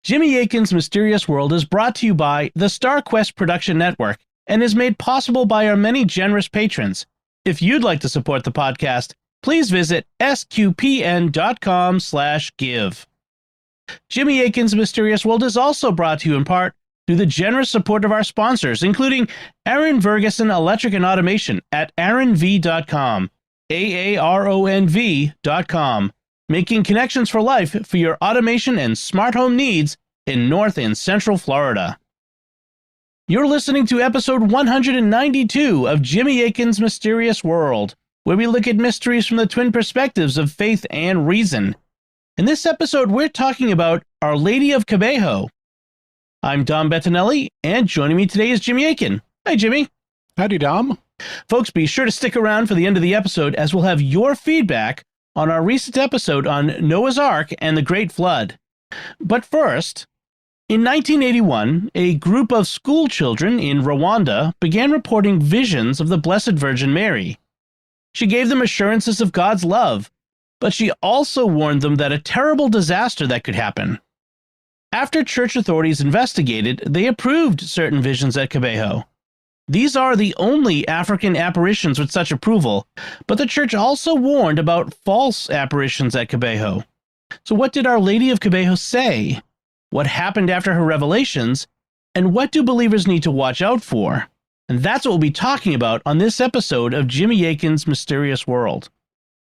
Jimmy Akin's Mysterious World is brought to you by the StarQuest Production Network and is made possible by our many generous patrons. If you'd like to support the podcast, please visit sqpn.com/give. Jimmy Akin's Mysterious World is also brought to you in part through the generous support of our sponsors, including Aaron Ferguson Electric and Automation at aaronv.com, AARONV.com, making connections for life for your automation and smart home needs in North and Central Florida. You're listening to episode 192 of Jimmy Akin's Mysterious World, where we look at mysteries from the twin perspectives of faith and reason. In this episode, we're talking about Our Lady of Kibeho. I'm Dom Bettinelli, and joining me today is Jimmy Akin. Hi, Jimmy. Howdy, Dom. Folks, be sure to stick around for the end of the episode, as we'll have your feedback on our recent episode on Noah's Ark and the Great Flood. But first, in 1981, a group of school children in Rwanda began reporting visions of the Blessed Virgin Mary. She gave them assurances of God's love, but she also warned them that a terrible disaster that could happen. After church authorities investigated, they approved certain visions at Kibeho. These are the only African apparitions with such approval, but the church also warned about false apparitions at Kibeho. So what did Our Lady of Kibeho say? What happened after her revelations? And what do believers need to watch out for? And that's what we'll be talking about on this episode of Jimmy Akin's Mysterious World.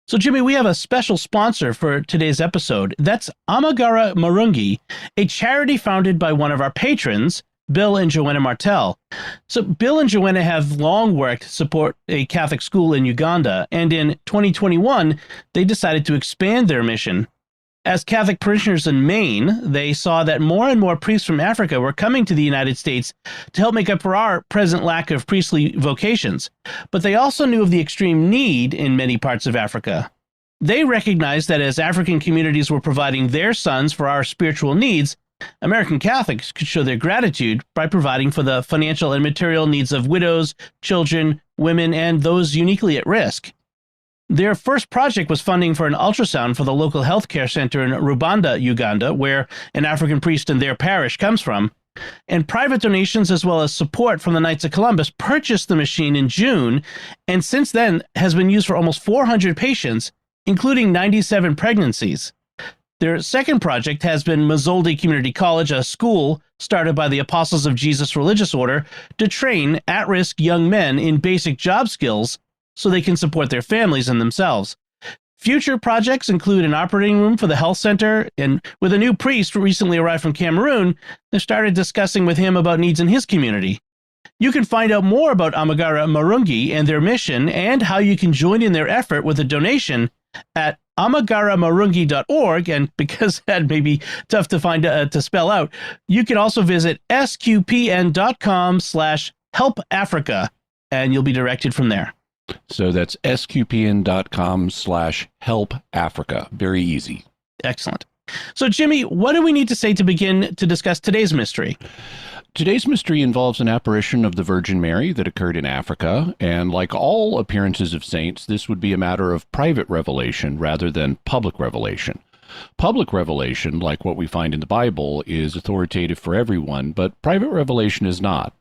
So Jimmy, we have a special sponsor for today's episode. That's Amagara Marungi, a charity founded by one of our patrons, Bill and Joanna Martel. So Bill and Joanna have long worked to support a Catholic school in Uganda, and in 2021, they decided to expand their mission. As Catholic parishioners in Maine, they saw that more and more priests from Africa were coming to the United States to help make up for our present lack of priestly vocations. But they also knew of the extreme need in many parts of Africa. They recognized that as African communities were providing their sons for our spiritual needs, American Catholics could show their gratitude by providing for the financial and material needs of widows, children, women, and those uniquely at risk. Their first project was funding for an ultrasound for the local healthcare center in Rwanda, Uganda, where an African priest in their parish comes from. And private donations as well as support from the Knights of Columbus purchased the machine in June, and since then has been used for almost 400 patients, including 97 pregnancies. Their second project has been Mazzoldi Community College, a school started by the Apostles of Jesus Religious Order to train at-risk young men in basic job skills so they can support their families and themselves. Future projects include an operating room for the health center, and with a new priest recently arrived from Cameroon, they started discussing with him about needs in his community. You can find out more about Amagara Marungi and their mission and how you can join in their effort with a donation at amagaramarungi.org, and because that may be tough to find to spell out, you can also visit sqpn.com/helpafrica, and you'll be directed from there. So that's sqpn.com/helpafrica. Very easy. Excellent. So Jimmy, what do we need to say to begin to discuss today's mystery? Today's mystery involves an apparition of the Virgin Mary that occurred in Africa, and like all appearances of saints, this would be a matter of private revelation rather than public revelation. Public revelation, like what we find in the Bible, is authoritative for everyone, but private revelation is not.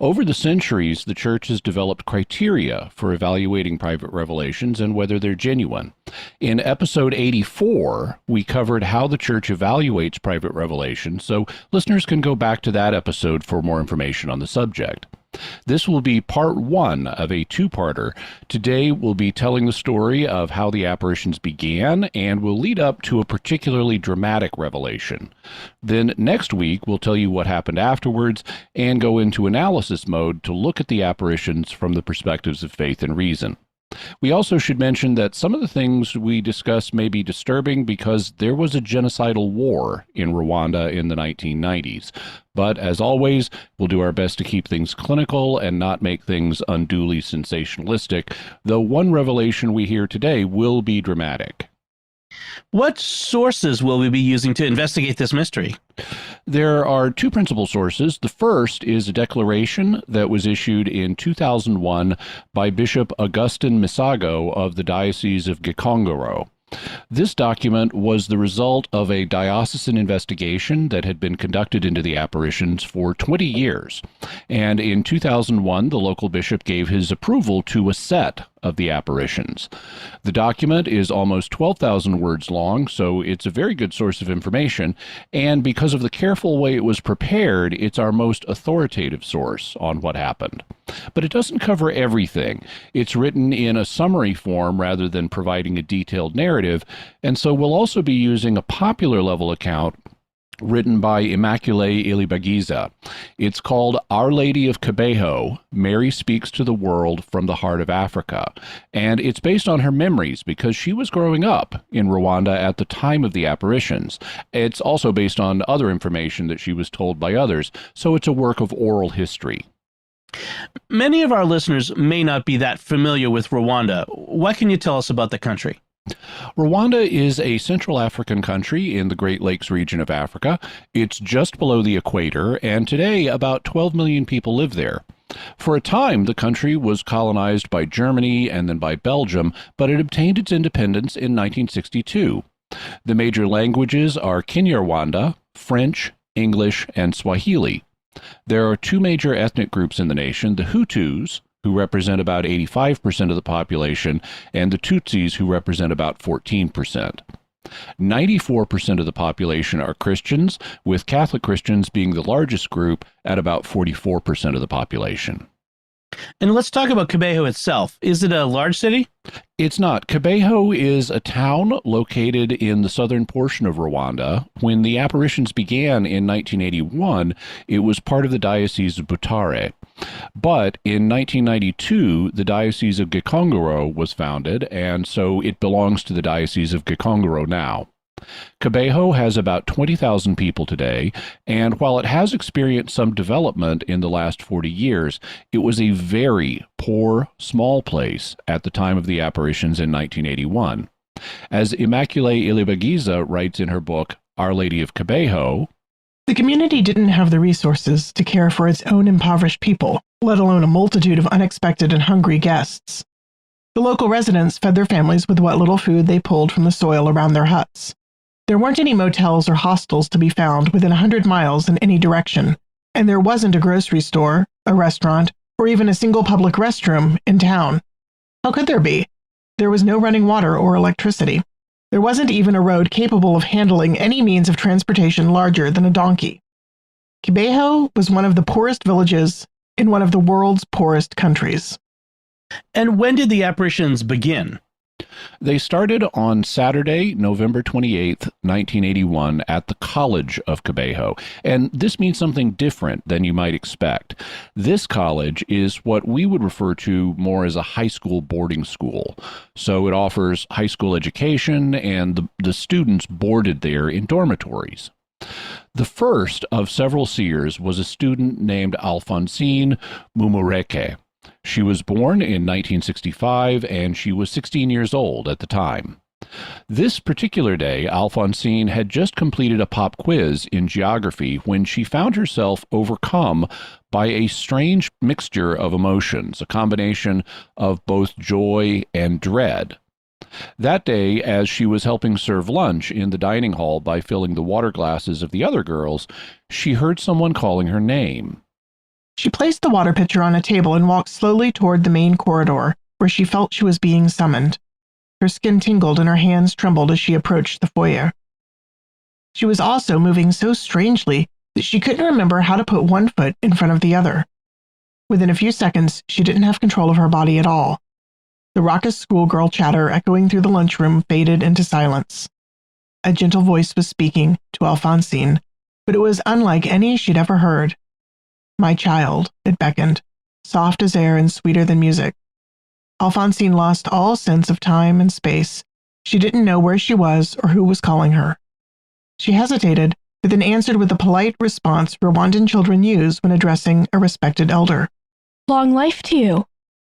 Over the centuries, the Church has developed criteria for evaluating private revelations and whether they're genuine. In episode 84, we covered how the Church evaluates private revelation, so listeners can go back to that episode for more information on the subject. This will be part one of a two-parter. Today we'll be telling the story of how the apparitions began and will lead up to a particularly dramatic revelation. Then next week we'll tell you what happened afterwards and go into analysis mode to look at the apparitions from the perspectives of faith and reason. We also should mention that some of the things we discuss may be disturbing because there was a genocidal war in Rwanda in the 1990s. But as always, we'll do our best to keep things clinical and not make things unduly sensationalistic, though one revelation we hear today will be dramatic. What sources will we be using to investigate this mystery? There are two principal sources. The first is a declaration that was issued in 2001 by Bishop Augustine Misago of the Diocese of Gikongoro. This document was the result of a diocesan investigation that had been conducted into the apparitions for 20 years. And in 2001, the local bishop gave his approval to a set of the apparitions. The document is almost 12,000 words long, so it's a very good source of information. And because of the careful way it was prepared, it's our most authoritative source on what happened. But it doesn't cover everything. It's written in a summary form rather than providing a detailed narrative, and so we'll also be using a popular level account written by Immaculée Ilibagiza. It's called Our Lady of Kibeho, Mary Speaks to the World from the Heart of Africa. And it's based on her memories because she was growing up in Rwanda at the time of the apparitions. It's also based on other information that she was told by others, so it's a work of oral history. Many of our listeners may not be that familiar with Rwanda. What can you tell us about the country? Rwanda is a Central African country in the Great Lakes region of Africa. It's just below the equator, and today about 12 million people live there. For a time, the country was colonized by Germany and then by Belgium, but it obtained its independence in 1962. The major languages are Kinyarwanda, French, English, and Swahili. There are two major ethnic groups in the nation, the Hutus, who represent about 85% of the population, and the Tutsis, who represent about 14%. 94% of the population are Christians, with Catholic Christians being the largest group at about 44% of the population. And let's talk about Kibeho itself. Is it a large city? It's not. Kibeho is a town located in the southern portion of Rwanda. When the apparitions began in 1981, it was part of the Diocese of Butare. But in 1992, the Diocese of Gikongoro was founded, and so it belongs to the Diocese of Gikongoro now. Kibeho has about 20,000 people today, and while it has experienced some development in the last 40 years, it was a very poor, small place at the time of the apparitions in 1981. As Immaculée Ilibagiza writes in her book, Our Lady of Kibeho, the community didn't have the resources to care for its own impoverished people, let alone a multitude of unexpected and hungry guests. The local residents fed their families with what little food they pulled from the soil around their huts. There weren't any motels or hostels to be found within 100 miles in any direction, and there wasn't a grocery store, a restaurant, or even a single public restroom in town. How could there be? There was no running water or electricity. There wasn't even a road capable of handling any means of transportation larger than a donkey. Kibeho was one of the poorest villages in one of the world's poorest countries. And when did the apparitions begin? They started on Saturday, November 28th, 1981, at the College of Kibeho. And this means something different than you might expect. This college is what we would refer to more as a high school boarding school. So it offers high school education, and the students boarded there in dormitories. The first of several seers was a student named Alphonsine Mumureke. She was born in 1965, and she was 16 years old at the time. This particular day, Alphonsine had just completed a pop quiz in geography when she found herself overcome by a strange mixture of emotions, a combination of both joy and dread. That day, as she was helping serve lunch in the dining hall by filling the water glasses of the other girls, she heard someone calling her name. She placed the water pitcher on a table and walked slowly toward the main corridor, where she felt she was being summoned. Her skin tingled and her hands trembled as she approached the foyer. She was also moving so strangely that she couldn't remember how to put one foot in front of the other. Within a few seconds, she didn't have control of her body at all. The raucous schoolgirl chatter echoing through the lunchroom faded into silence. A gentle voice was speaking to Alphonsine, but it was unlike any she'd ever heard. My child, it beckoned, soft as air and sweeter than music. Alphonsine lost all sense of time and space. She didn't know where she was or who was calling her. She hesitated, but then answered with the polite response Rwandan children use when addressing a respected elder. Long life to you.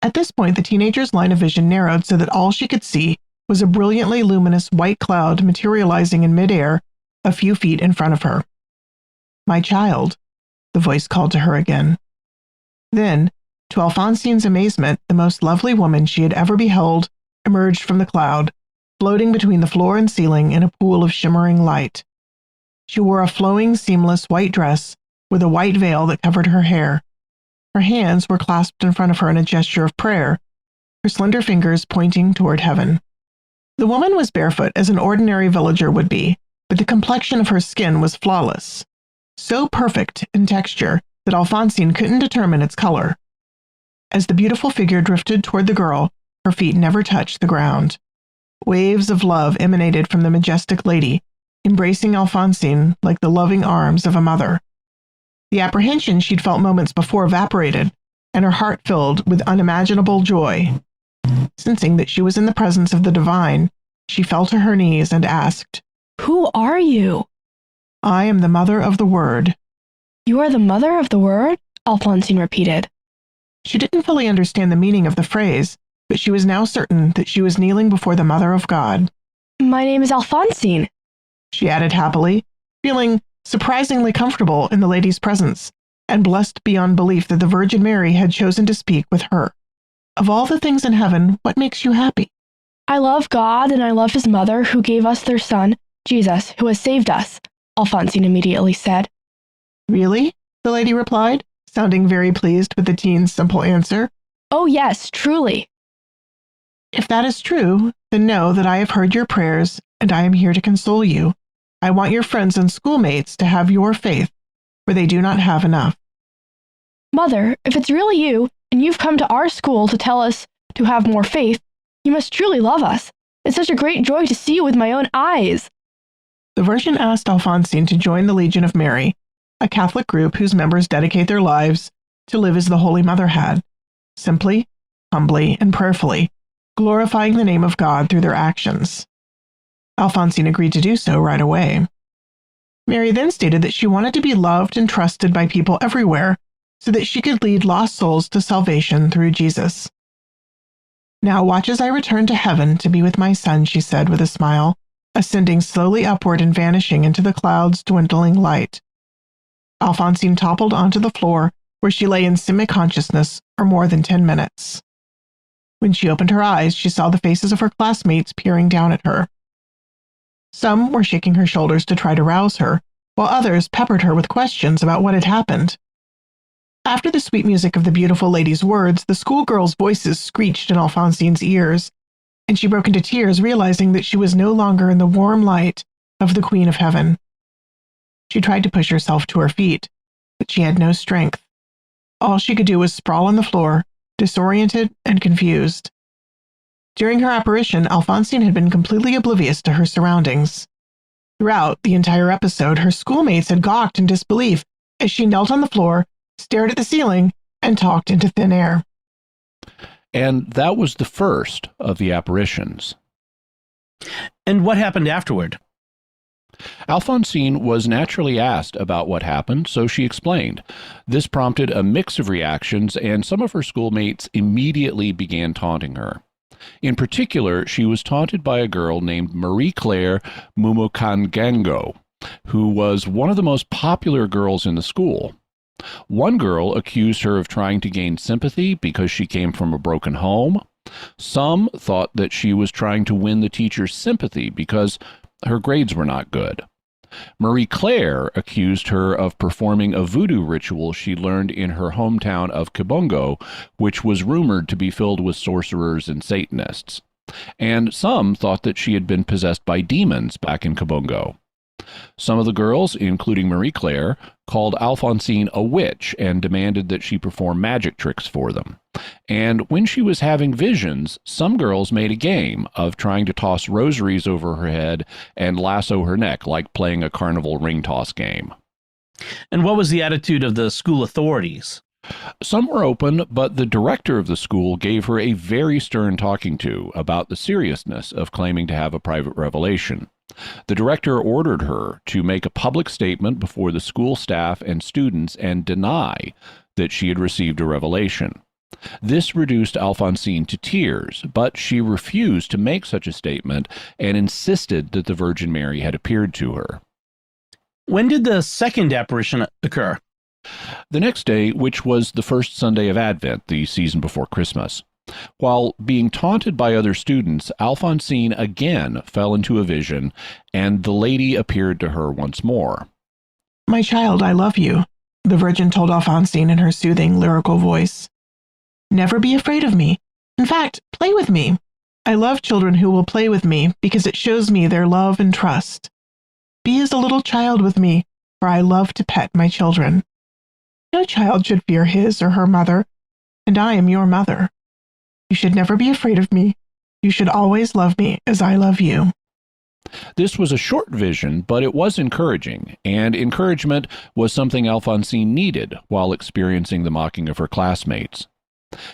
At this point, the teenager's line of vision narrowed so that all she could see was a brilliantly luminous white cloud materializing in midair a few feet in front of her. My child, the voice called to her again. Then, to Alphonsine's amazement, the most lovely woman she had ever beheld emerged from the cloud, floating between the floor and ceiling in a pool of shimmering light. She wore a flowing, seamless white dress with a white veil that covered her hair. Her hands were clasped in front of her in a gesture of prayer, her slender fingers pointing toward heaven. The woman was barefoot as an ordinary villager would be, but the complexion of her skin was flawless, so perfect in texture that Alphonsine couldn't determine its color. As the beautiful figure drifted toward the girl, her feet never touched the ground. Waves of love emanated from the majestic lady, embracing Alphonsine like the loving arms of a mother. The apprehension she'd felt moments before evaporated, and her heart filled with unimaginable joy. Sensing that she was in the presence of the divine, she fell to her knees and asked, Who are you? I am the mother of the Word. You are the mother of the Word? Alphonsine repeated. She didn't fully understand the meaning of the phrase, but she was now certain that she was kneeling before the Mother of God. My name is Alphonsine, she added happily, feeling surprisingly comfortable in the lady's presence, and blessed beyond belief that the Virgin Mary had chosen to speak with her. Of all the things in heaven, what makes you happy? I love God and I love his mother who gave us their son, Jesus, who has saved us, Alphonsine immediately said. Really? The lady replied, sounding very pleased with the teen's simple answer. Oh yes, truly. If that is true, then know that I have heard your prayers and I am here to console you. I want your friends and schoolmates to have your faith, for they do not have enough. Mother, if it's really you, and you've come to our school to tell us to have more faith, you must truly love us. It's such a great joy to see you with my own eyes. The Virgin asked Alphonsine to join the Legion of Mary, a Catholic group whose members dedicate their lives to live as the Holy Mother had, simply, humbly, and prayerfully, glorifying the name of God through their actions. Alphonsine agreed to do so right away. Mary then stated that she wanted to be loved and trusted by people everywhere so that she could lead lost souls to salvation through Jesus. Now watch as I return to heaven to be with my son, she said with a smile, ascending slowly upward and vanishing into the clouds' dwindling light. Alphonsine toppled onto the floor, where she lay in semi-consciousness for more than 10 minutes. When she opened her eyes, she saw the faces of her classmates peering down at her. Some were shaking her shoulders to try to rouse her, while others peppered her with questions about what had happened. After the sweet music of the beautiful lady's words, the schoolgirls' voices screeched in Alphonsine's ears, and she broke into tears, realizing that she was no longer in the warm light of the Queen of Heaven. She tried to push herself to her feet, but she had no strength. All she could do was sprawl on the floor, disoriented and confused. During her apparition, Alphonsine had been completely oblivious to her surroundings. Throughout the entire episode, her schoolmates had gawked in disbelief as she knelt on the floor, stared at the ceiling, and talked into thin air. And that was the first of the apparitions. And what happened afterward? Alphonsine was naturally asked about what happened, so she explained. This prompted a mix of reactions, and some of her schoolmates immediately began taunting her. In particular, she was taunted by a girl named Marie-Claire Mumukangango, who was one of the most popular girls in the school. One girl accused her of trying to gain sympathy because she came from a broken home. Some thought that she was trying to win the teacher's sympathy because her grades were not good. Marie-Claire accused her of performing a voodoo ritual she learned in her hometown of Kibongo, which was rumored to be filled with sorcerers and Satanists. And some thought that she had been possessed by demons back in Kibongo. Some of the girls, including Marie-Claire, called Alphonsine a witch and demanded that she perform magic tricks for them. And when she was having visions, some girls made a game of trying to toss rosaries over her head and lasso her neck, like playing a carnival ring toss game. And what was the attitude of the school authorities? Some were open, but the director of the school gave her a very stern talking to about the seriousness of claiming to have a private revelation. The director ordered her to make a public statement before the school staff and students and deny that she had received a revelation. This reduced Alphonsine to tears, but she refused to make such a statement and insisted that the Virgin Mary had appeared to her. When did the second apparition occur? The next day, which was the first Sunday of Advent, the season before Christmas. While being taunted by other students, Alphonsine again fell into a vision, and the lady appeared to her once more. My child, I love you, the Virgin told Alphonsine in her soothing, lyrical voice. Never be afraid of me. In fact, play with me. I love children who will play with me because it shows me their love and trust. Be as a little child with me, for I love to pet my children. No child should fear his or her mother, and I am your mother. You should never be afraid of me. You should always love me as I love you. This was a short vision, but it was encouraging, and encouragement was something Alphonsine needed while experiencing the mocking of her classmates.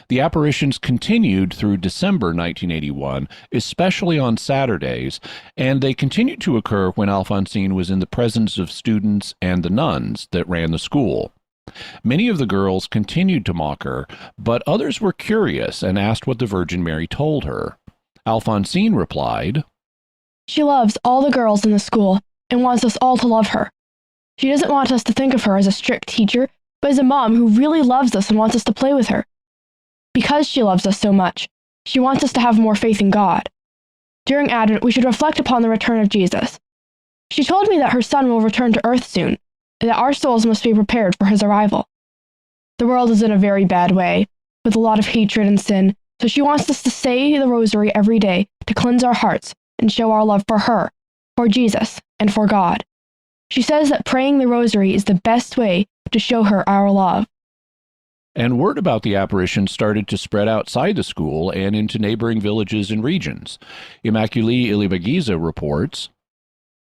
The apparitions continued through December 1981, especially on Saturdays, and they continued to occur when Alphonsine was in the presence of students and the nuns that ran the school. Many of the girls continued to mock her, but others were curious and asked what the Virgin Mary told her. Alphonsine replied, She loves all the girls in the school and wants us all to love her. She doesn't want us to think of her as a strict teacher, but as a mom who really loves us and wants us to play with her. Because she loves us so much, she wants us to have more faith in God. During Advent, we should reflect upon the return of Jesus. She told me that her son will return to earth soon, and that our souls must be prepared for his arrival. The world is in a very bad way, with a lot of hatred and sin, so she wants us to say the rosary every day to cleanse our hearts and show our love for her, for Jesus, and for God. She says that praying the rosary is the best way to show her our love. And word about the apparition started to spread outside the school and into neighboring villages and regions. Immaculée Ilibagiza reports,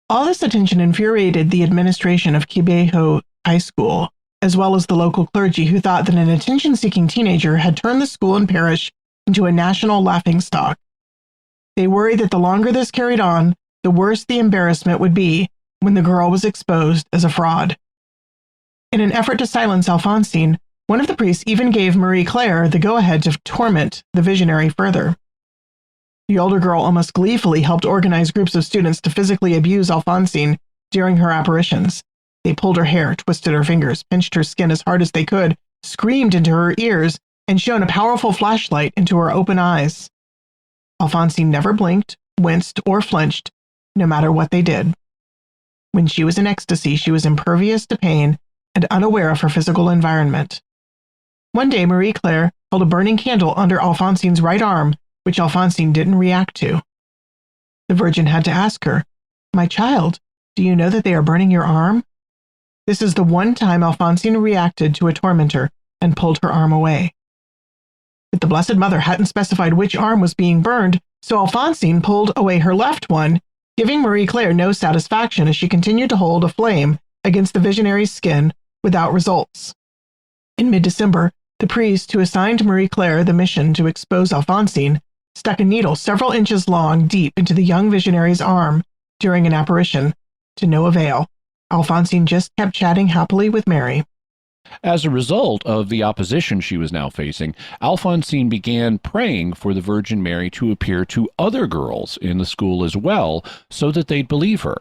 All this attention infuriated the administration of Kibeho High School, as well as the local clergy who thought that an attention-seeking teenager had turned the school and parish into a national laughingstock. They worried that the longer this carried on, the worse the embarrassment would be when the girl was exposed as a fraud. In an effort to silence Alphonsine, one of the priests even gave Marie Claire the go-ahead to torment the visionary further. The older girl almost gleefully helped organize groups of students to physically abuse Alphonsine during her apparitions. They pulled her hair, twisted her fingers, pinched her skin as hard as they could, screamed into her ears, and shone a powerful flashlight into her open eyes. Alphonsine never blinked, winced, or flinched, no matter what they did. When she was in ecstasy, she was impervious to pain and unaware of her physical environment. One day, Marie Claire held a burning candle under Alphonsine's right arm, which Alphonsine didn't react to. The Virgin had to ask her, My child, do you know that they are burning your arm? This is the one time Alphonsine reacted to a tormentor and pulled her arm away. But the Blessed Mother hadn't specified which arm was being burned, so Alphonsine pulled away her left one, giving Marie Claire no satisfaction as she continued to hold a flame against the visionary's skin without results. In mid-December, the priest who assigned Marie Claire the mission to expose Alphonsine stuck a needle several inches long deep into the young visionary's arm during an apparition, to no avail. Alphonsine just kept chatting happily with Mary. As a result of the opposition she was now facing, Alphonsine began praying for the Virgin Mary to appear to other girls in the school as well, so that they'd believe her.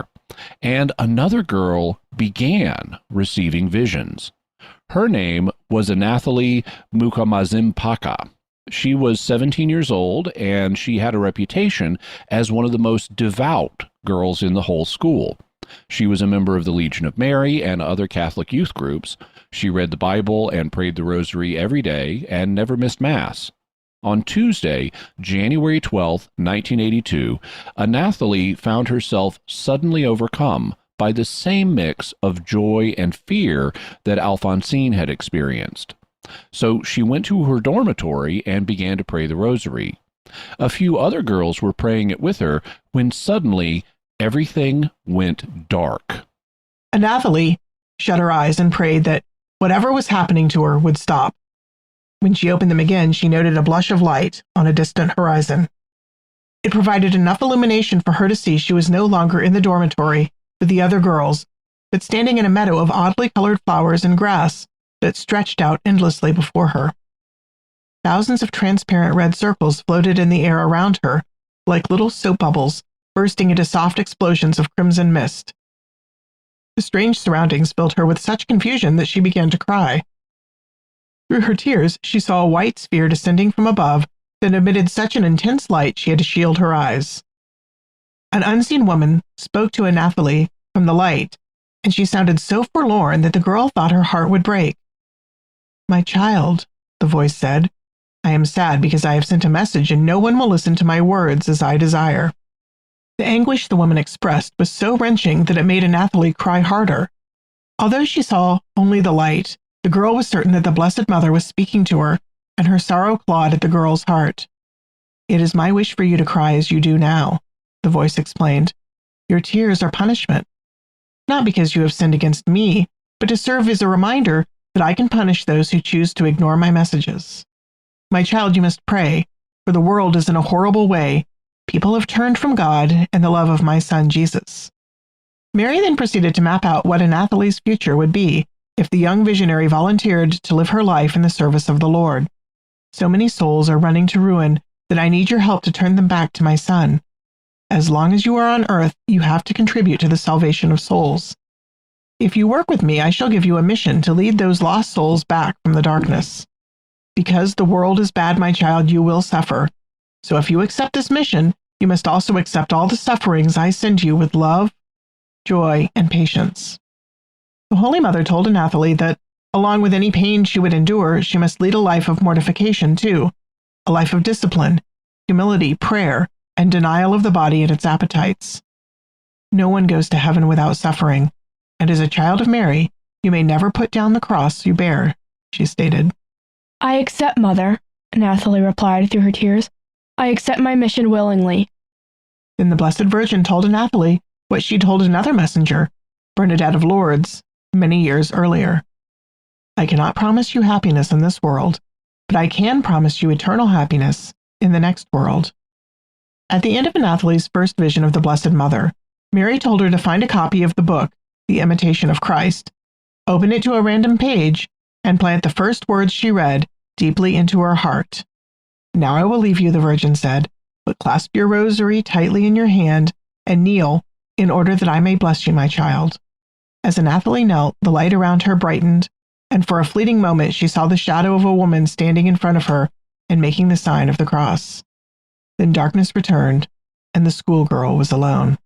And another girl began receiving visions. Her name was Anathalie Mukamazimpaka. She was 17 years old, and she had a reputation as one of the most devout girls in the whole school. She was a member of the Legion of Mary and other Catholic youth groups. She read the Bible and prayed the rosary every day and never missed Mass. On Tuesday, January 12, 1982, Anathalie found herself suddenly overcome by the same mix of joy and fear that Alphonsine had experienced. So she went to her dormitory and began to pray the rosary. A few other girls were praying it with her when suddenly everything went dark. Anathalie shut her eyes and prayed that whatever was happening to her would stop. When she opened them again, she noted a blush of light on a distant horizon. It provided enough illumination for her to see she was no longer in the dormitory with the other girls, but standing in a meadow of oddly colored flowers and grass that stretched out endlessly before her. Thousands of transparent red circles floated in the air around her, like little soap bubbles bursting into soft explosions of crimson mist. The strange surroundings filled her with such confusion that she began to cry. Through her tears, she saw a white sphere descending from above that emitted such an intense light she had to shield her eyes. An unseen woman spoke to Anathalie from the light, and she sounded so forlorn that the girl thought her heart would break. "My child," the voice said, "I am sad because I have sent a message and no one will listen to my words as I desire." The anguish the woman expressed was so wrenching that it made Anathalie cry harder. Although she saw only the light, the girl was certain that the Blessed Mother was speaking to her, and her sorrow clawed at the girl's heart. "It is my wish for you to cry as you do now," the voice explained. "Your tears are punishment, not because you have sinned against me, but to serve as a reminder that I can punish those who choose to ignore my messages. My child, you must pray, for the world is in a horrible way. People have turned from God and the love of my son Jesus." Mary then proceeded to map out what Anathalie's future would be if the young visionary volunteered to live her life in the service of the Lord. "So many souls are running to ruin that I need your help to turn them back to my son. As long as you are on earth, you have to contribute to the salvation of souls. If you work with me, I shall give you a mission to lead those lost souls back from the darkness. Because the world is bad, my child, you will suffer. So if you accept this mission, you must also accept all the sufferings I send you with love, joy, and patience." The Holy Mother told Anathalie that, along with any pain she would endure, she must lead a life of mortification too, a life of discipline, humility, prayer, and denial of the body and its appetites. "No one goes to heaven without suffering, and as a child of Mary, you may never put down the cross you bear," she stated. "I accept, Mother," Anathalie replied through her tears. "I accept my mission willingly." Then the Blessed Virgin told Anathalie what she told another messenger, Bernadette of Lourdes, many years earlier. "I cannot promise you happiness in this world, but I can promise you eternal happiness in the next world." At the end of Anathalie's first vision of the Blessed Mother, Mary told her to find a copy of the book, The Imitation of Christ, open it to a random page, and plant the first words she read deeply into her heart. "Now I will leave you," the Virgin said, "but clasp your rosary tightly in your hand and kneel in order that I may bless you, my child." As Anathalie knelt, the light around her brightened, and for a fleeting moment she saw the shadow of a woman standing in front of her and making the sign of the cross. Then darkness returned, and the schoolgirl was alone.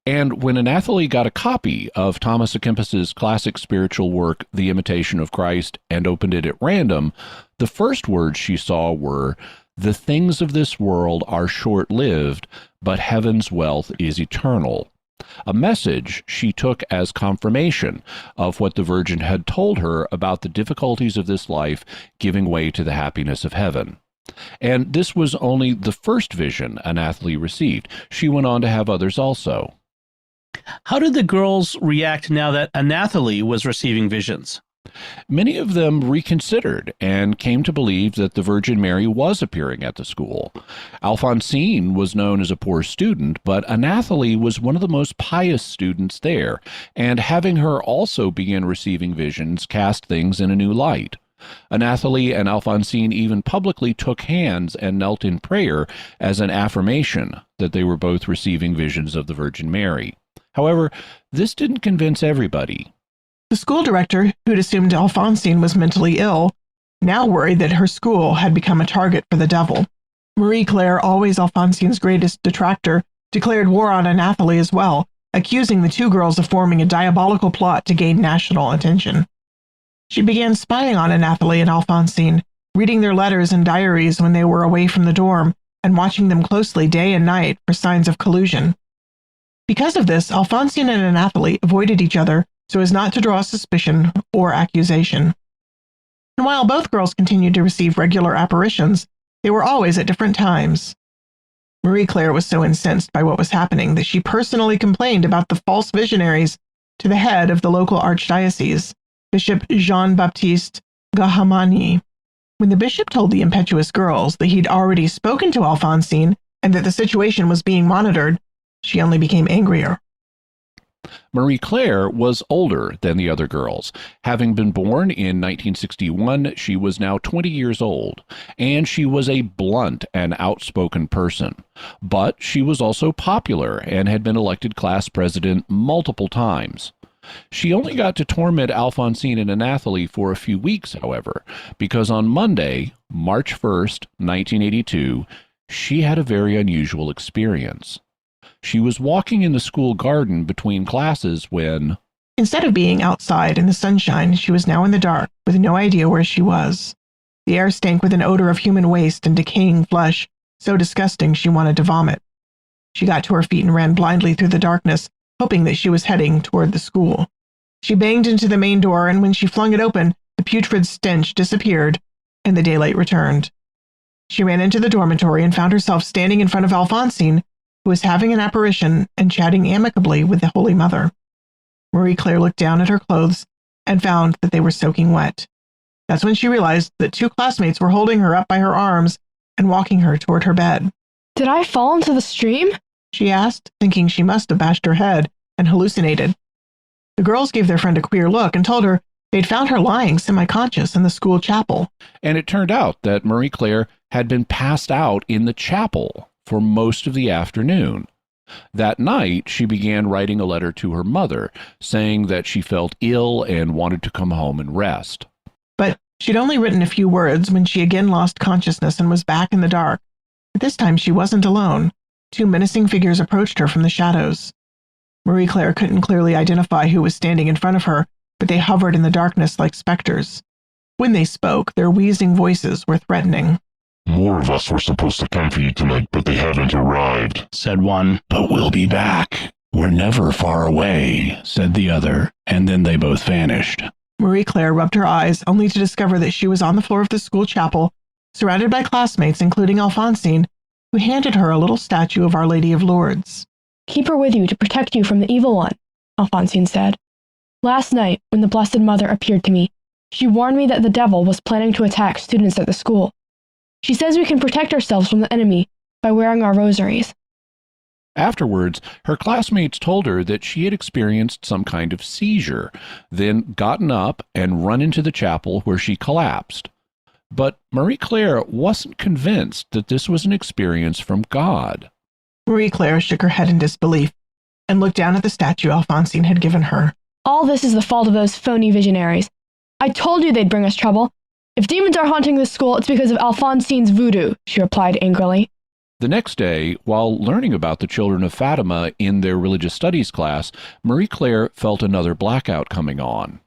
And when Anathalie got a copy of Thomas à Kempis's classic spiritual work, The Imitation of Christ, and opened it at random, the first words she saw were, "The things of this world are short-lived, but heaven's wealth is eternal." A message she took as confirmation of what the Virgin had told her about the difficulties of this life giving way to the happiness of heaven. And this was only the first vision Anathalie received. She went on to have others also. How did the girls react now that Anathalie was receiving visions? Many of them reconsidered and came to believe that the Virgin Mary was appearing at the school. Alphonsine was known as a poor student, but Anathalie was one of the most pious students there, and having her also begin receiving visions cast things in a new light. Anathalie and Alphonsine even publicly took hands and knelt in prayer as an affirmation that they were both receiving visions of the Virgin Mary. However, this didn't convince everybody. The school director, who'd assumed Alphonsine was mentally ill, now worried that her school had become a target for the devil. Marie Claire, always Alphonsine's greatest detractor, declared war on Anathalie as well, accusing the two girls of forming a diabolical plot to gain national attention. She began spying on Anathalie and Alphonsine, reading their letters and diaries when they were away from the dorm, and watching them closely day and night for signs of collusion. Because of this, Alphonsine and Anathalie avoided each other so as not to draw suspicion or accusation. And while both girls continued to receive regular apparitions, they were always at different times. Marie Claire was so incensed by what was happening that she personally complained about the false visionaries to the head of the local archdiocese, Bishop Jean-Baptiste Gahamani. When the bishop told the impetuous girls that he'd already spoken to Alphonsine and that the situation was being monitored, she only became angrier. Marie Claire was older than the other girls. Having been born in 1961, she was now 20 years old, and she was a blunt and outspoken person. But she was also popular and had been elected class president multiple times. She only got to torment Alphonsine and Anathalie for a few weeks, however, because on Monday, March 1st, 1982, she had a very unusual experience. She was walking in the school garden between classes when, instead of being outside in the sunshine, she was now in the dark, with no idea where she was. The air stank with an odor of human waste and decaying flesh, so disgusting she wanted to vomit. She got to her feet and ran blindly through the darkness, hoping that she was heading toward the school. She banged into the main door, and when she flung it open, the putrid stench disappeared, and the daylight returned. She ran into the dormitory and found herself standing in front of Alphonsine, who was having an apparition and chatting amicably with the Holy Mother. Marie Claire looked down at her clothes and found that they were soaking wet. That's when she realized that two classmates were holding her up by her arms and walking her toward her bed. Did I fall into the stream? She asked, thinking she must have bashed her head and hallucinated. The girls gave their friend a queer look and told her they'd found her lying semi-conscious in the school chapel. and it turned out that Marie Claire had been passed out in the chapel for most of the afternoon. That night, she began writing a letter to her mother, saying that she felt ill and wanted to come home and rest. But she'd only written a few words when she again lost consciousness and was back in the dark. But this time she wasn't alone. Two menacing figures approached her from the shadows. Marie Claire couldn't clearly identify who was standing in front of her, but they hovered in the darkness like specters. When they spoke, their wheezing voices were threatening. More of us were supposed to come for you tonight, but they haven't arrived, said one. But we'll be back. We're never far away, said the other, and then they both vanished. Marie Claire rubbed her eyes, only to discover that she was on the floor of the school chapel, surrounded by classmates, including Alphonsine, who handed her a little statue of Our Lady of Lourdes. Keep her with you to protect you from the evil one, Alphonsine said. Last night, when the Blessed Mother appeared to me, she warned me that the devil was planning to attack students at the school. She says we can protect ourselves from the enemy by wearing our rosaries. Afterwards, her classmates told her that she had experienced some kind of seizure, then gotten up and run into the chapel where she collapsed. But Marie Claire wasn't convinced that this was an experience from God. Marie Claire shook her head in disbelief and looked down at the statue Alphonsine had given her. All this is the fault of those phony visionaries. I told you they'd bring us trouble. If demons are haunting this school, it's because of Alphonsine's voodoo, she replied angrily. The next day, while learning about the children of Fatima in their religious studies class, Marie Claire felt another blackout coming on.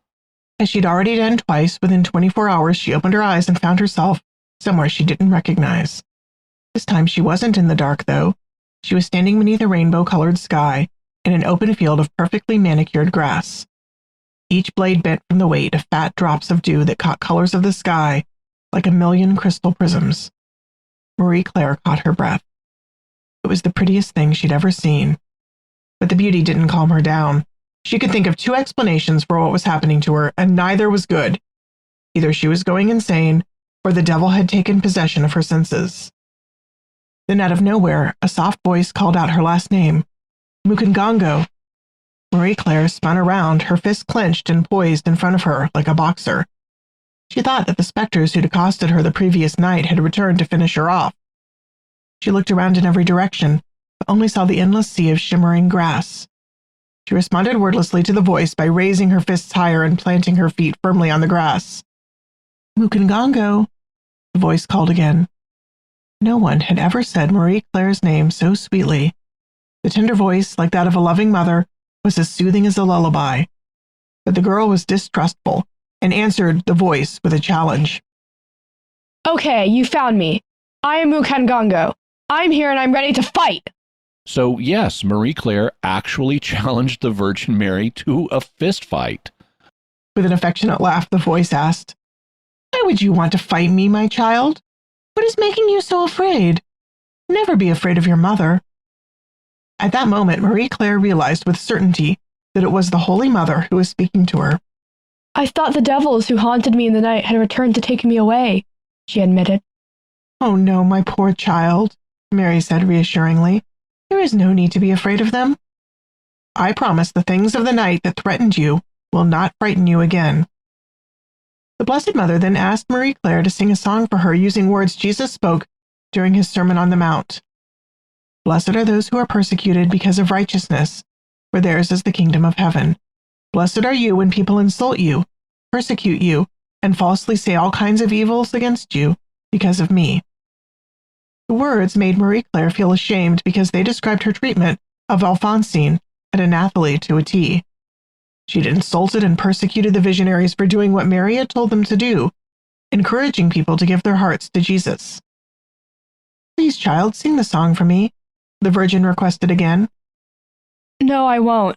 As she'd already done twice, within 24 hours, she opened her eyes and found herself somewhere she didn't recognize. This time she wasn't in the dark, though. She was standing beneath a rainbow-colored sky in an open field of perfectly manicured grass. Each blade bent from the weight of fat drops of dew that caught colors of the sky like a million crystal prisms. Marie Claire caught her breath. It was the prettiest thing she'd ever seen. But the beauty didn't calm her down. She could think of two explanations for what was happening to her, and neither was good. Either she was going insane, or the devil had taken possession of her senses. Then out of nowhere, a soft voice called out her last name, Mukangango. Marie Claire spun around, her fist clenched and poised in front of her like a boxer. She thought that the specters who'd accosted her the previous night had returned to finish her off. She looked around in every direction, but only saw the endless sea of shimmering grass. She responded wordlessly to the voice by raising her fists higher and planting her feet firmly on the grass. Mukangango, the voice called again. No one had ever said Marie Claire's name so sweetly. The tender voice, like that of a loving mother, was as soothing as a lullaby. But the girl was distrustful and answered the voice with a challenge. Okay, you found me. I am Mukangango. I'm here and I'm ready to fight. So yes, Marie Claire actually challenged the Virgin Mary to a fist fight. With an affectionate laugh, the voice asked, Why would you want to fight me, my child? What is making you so afraid? Never be afraid of your mother. At that moment, Marie Claire realized with certainty that it was the Holy Mother who was speaking to her. I thought the devils who haunted me in the night had returned to take me away, she admitted. Oh no, my poor child, Mary said reassuringly. There is no need to be afraid of them. I promise the things of the night that threatened you will not frighten you again. The Blessed Mother then asked Marie Claire to sing a song for her using words Jesus spoke during his Sermon on the Mount. Blessed are those who are persecuted because of righteousness, for theirs is the kingdom of heaven. Blessed are you when people insult you, persecute you, and falsely say all kinds of evils against you because of me." The words made Marie Claire feel ashamed because they described her treatment of Alphonsine and Anathalie to a T. She'd insulted and persecuted the visionaries for doing what Mary had told them to do, encouraging people to give their hearts to Jesus. "Please, child, sing the song for me," the Virgin requested again. "No, I won't,"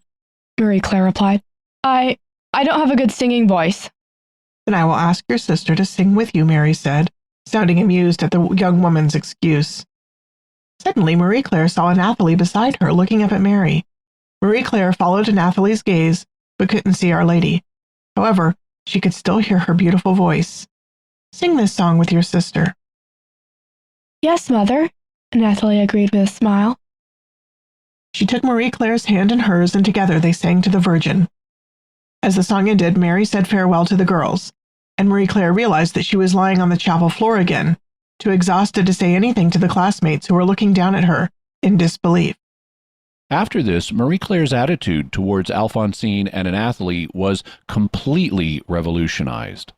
Marie Claire replied. I don't have a good singing voice." "Then I will ask your sister to sing with you," Mary said, sounding amused at the young woman's excuse. Suddenly, Marie Claire saw Anathalie beside her, looking up at Mary. Marie Claire followed Anathalie's gaze, but couldn't see Our Lady. However, she could still hear her beautiful voice. "Sing this song with your sister." "Yes, Mother," Anathalie agreed with a smile. She took Marie Claire's hand in hers, and together they sang to the Virgin. As the song ended, Mary said farewell to the girls, and Marie Claire realized that she was lying on the chapel floor again, too exhausted to say anything to the classmates who were looking down at her in disbelief. After this, Marie Claire's attitude towards Alphonsine and Anathalie was completely revolutionized.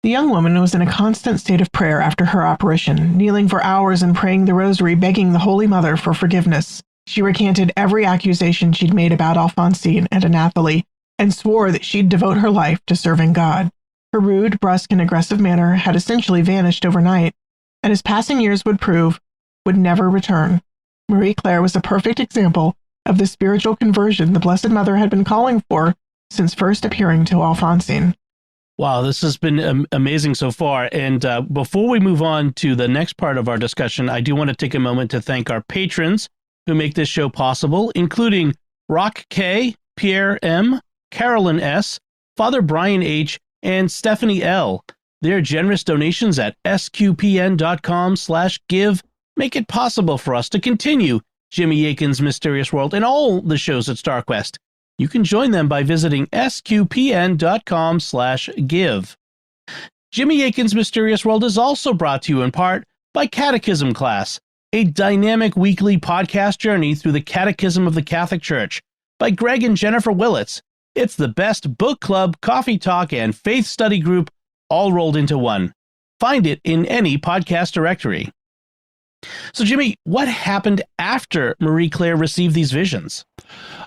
The young woman was in a constant state of prayer after her apparition, kneeling for hours and praying the rosary, begging the Holy Mother for forgiveness. She recanted every accusation she'd made about Alphonsine and Anathalie, and swore that she'd devote her life to serving God. Her rude, brusque, and aggressive manner had essentially vanished overnight, and as passing years would prove, would never return. Marie Claire was a perfect example of the spiritual conversion the Blessed Mother had been calling for since first appearing to Alphonsine. Wow, this has been amazing so far. And before we move on to the next part of our discussion, I do want to take a moment to thank our patrons who make this show possible, including Rock K, Pierre M, Carolyn S, Father Brian H, and Stephanie L. Their generous donations at sqpn.com/give make it possible for us to continue Jimmy Akin's Mysterious World and all the shows at StarQuest. You can join them by visiting sqpn.com/give. Jimmy Akin's Mysterious World is also brought to you in part by Catechism Class, a dynamic weekly podcast journey through the Catechism of the Catholic Church by Greg and Jennifer Willits. It's the best book club, coffee talk, and faith study group all rolled into one. Find it in any podcast directory. So, Jimmy, what happened after Marie Claire received these visions?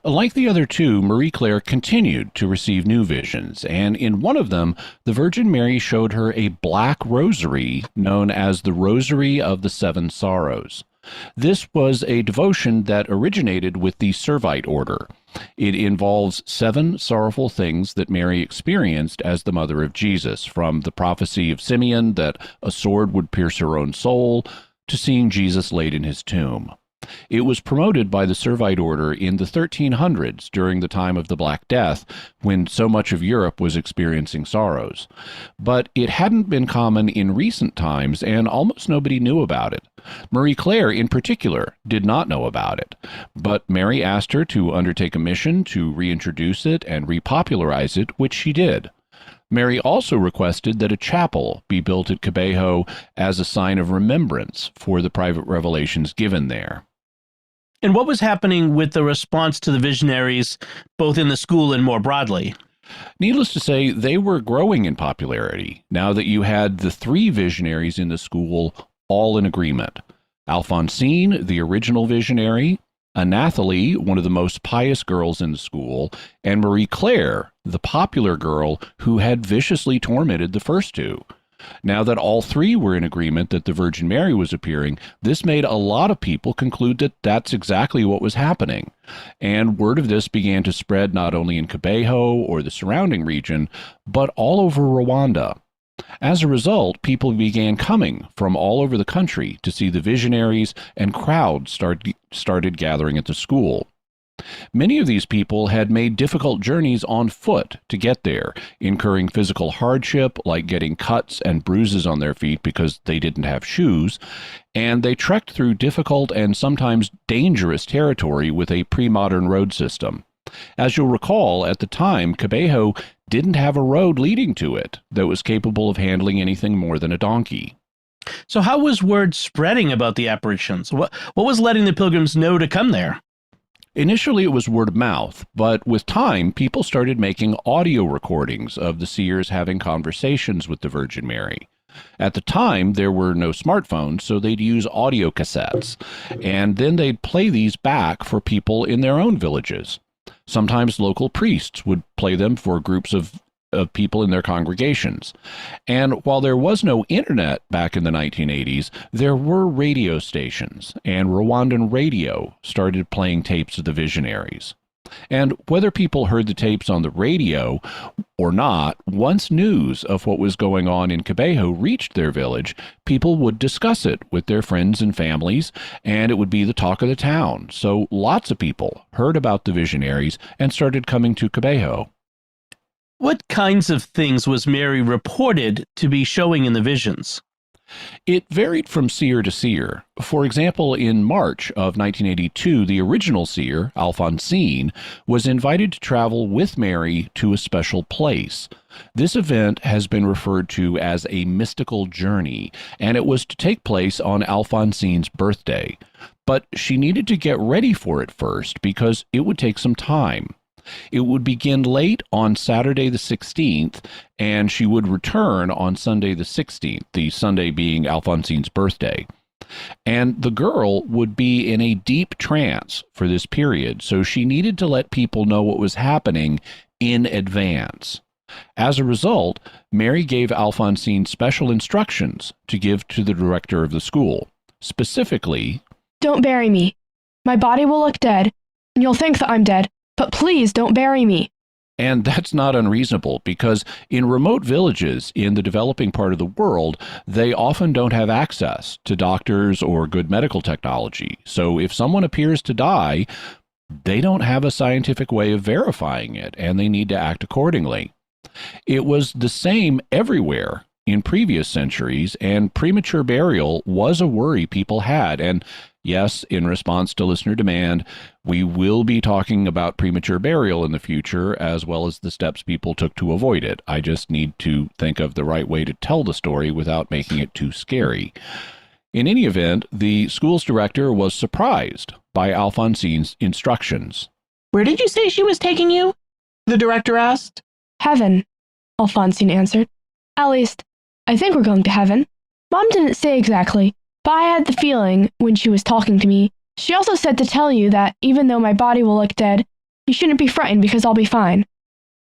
Like the other two, Marie Claire continued to receive new visions, and in one of them, the Virgin Mary showed her a black rosary known as the Rosary of the Seven Sorrows. This was a devotion that originated with the Servite order. It involves 7 sorrowful things that Mary experienced as the mother of Jesus, from the prophecy of Simeon that a sword would pierce her own soul, to seeing Jesus laid in his tomb. It was promoted by the Servite order in the 1300s during the time of the Black Death, when so much of Europe was experiencing sorrows. But it hadn't been common in recent times, and almost nobody knew about it. Marie Claire, in particular, did not know about it. But Mary asked her to undertake a mission to reintroduce it and repopularize it, which she did. Mary also requested that a chapel be built at Kibeho as a sign of remembrance for the private revelations given there. And what was happening with the response to the visionaries, both in the school and more broadly? Needless to say, they were growing in popularity now that you had the 3 visionaries in the school all in agreement. Alphonsine, the original visionary, Anathalie, one of the most pious girls in the school, and Marie Claire, the popular girl who had viciously tormented the first 2. Now that all 3 were in agreement that the Virgin Mary was appearing, this made a lot of people conclude that that's exactly what was happening. And word of this began to spread not only in Kibeho or the surrounding region, but all over Rwanda. As a result, people began coming from all over the country to see the visionaries, and crowds started gathering at the school. Many of these people had made difficult journeys on foot to get there, incurring physical hardship like getting cuts and bruises on their feet because they didn't have shoes, and they trekked through difficult and sometimes dangerous territory with a pre-modern road system. As you'll recall, at the time, Kibeho didn't have a road leading to it that was capable of handling anything more than a donkey. So how was word spreading about the apparitions? What was letting the pilgrims know to come there? Initially, it was word of mouth, but with time, people started making audio recordings of the seers having conversations with the Virgin Mary. At the time, there were no smartphones, so they'd use audio cassettes, and then they'd play these back for people in their own villages. Sometimes local priests would play them for groups of people in their congregations. And while there was no internet back in the 1980s, there were radio stations, and Rwandan radio started playing tapes of the visionaries. And whether people heard the tapes on the radio or not, once news of what was going on in Kibeho reached their village, people would discuss it with their friends and families, and it would be the talk of the town. So lots of people heard about the visionaries and started coming to Kibeho. What kinds of things was Mary reported to be showing in the visions? It varied from seer to seer. For example, in March of 1982, the original seer, Alphonsine, was invited to travel with Mary to a special place. This event has been referred to as a mystical journey, and it was to take place on Alphonsine's birthday. But she needed to get ready for it first because it would take some time. It would begin late on Saturday the 16th, and she would return on Sunday the 16th, the Sunday being Alphonsine's birthday. And the girl would be in a deep trance for this period, so she needed to let people know what was happening in advance. As a result, Mary gave Alphonsine special instructions to give to the director of the school. Specifically, Don't bury me. My body will look dead, and you'll think that I'm dead. But please don't bury me. And that's not unreasonable because in remote villages in the developing part of the world, they often don't have access to doctors or good medical technology. So if someone appears to die, they don't have a scientific way of verifying it, and they need to act accordingly. It was the same everywhere in previous centuries, and premature burial was a worry people had. And yes, in response to listener demand, we will be talking about premature burial in the future, as well as the steps people took to avoid it. I just need to think of the right way to tell the story without making it too scary. In any event, the school's director was surprised by Alphonsine's instructions. Where did you say she was taking you? The director asked. Heaven, Alphonsine answered. At least, I think we're going to heaven. Mom didn't say exactly, but I had the feeling when she was talking to me. She also said to tell you that even though my body will look dead, you shouldn't be frightened because I'll be fine.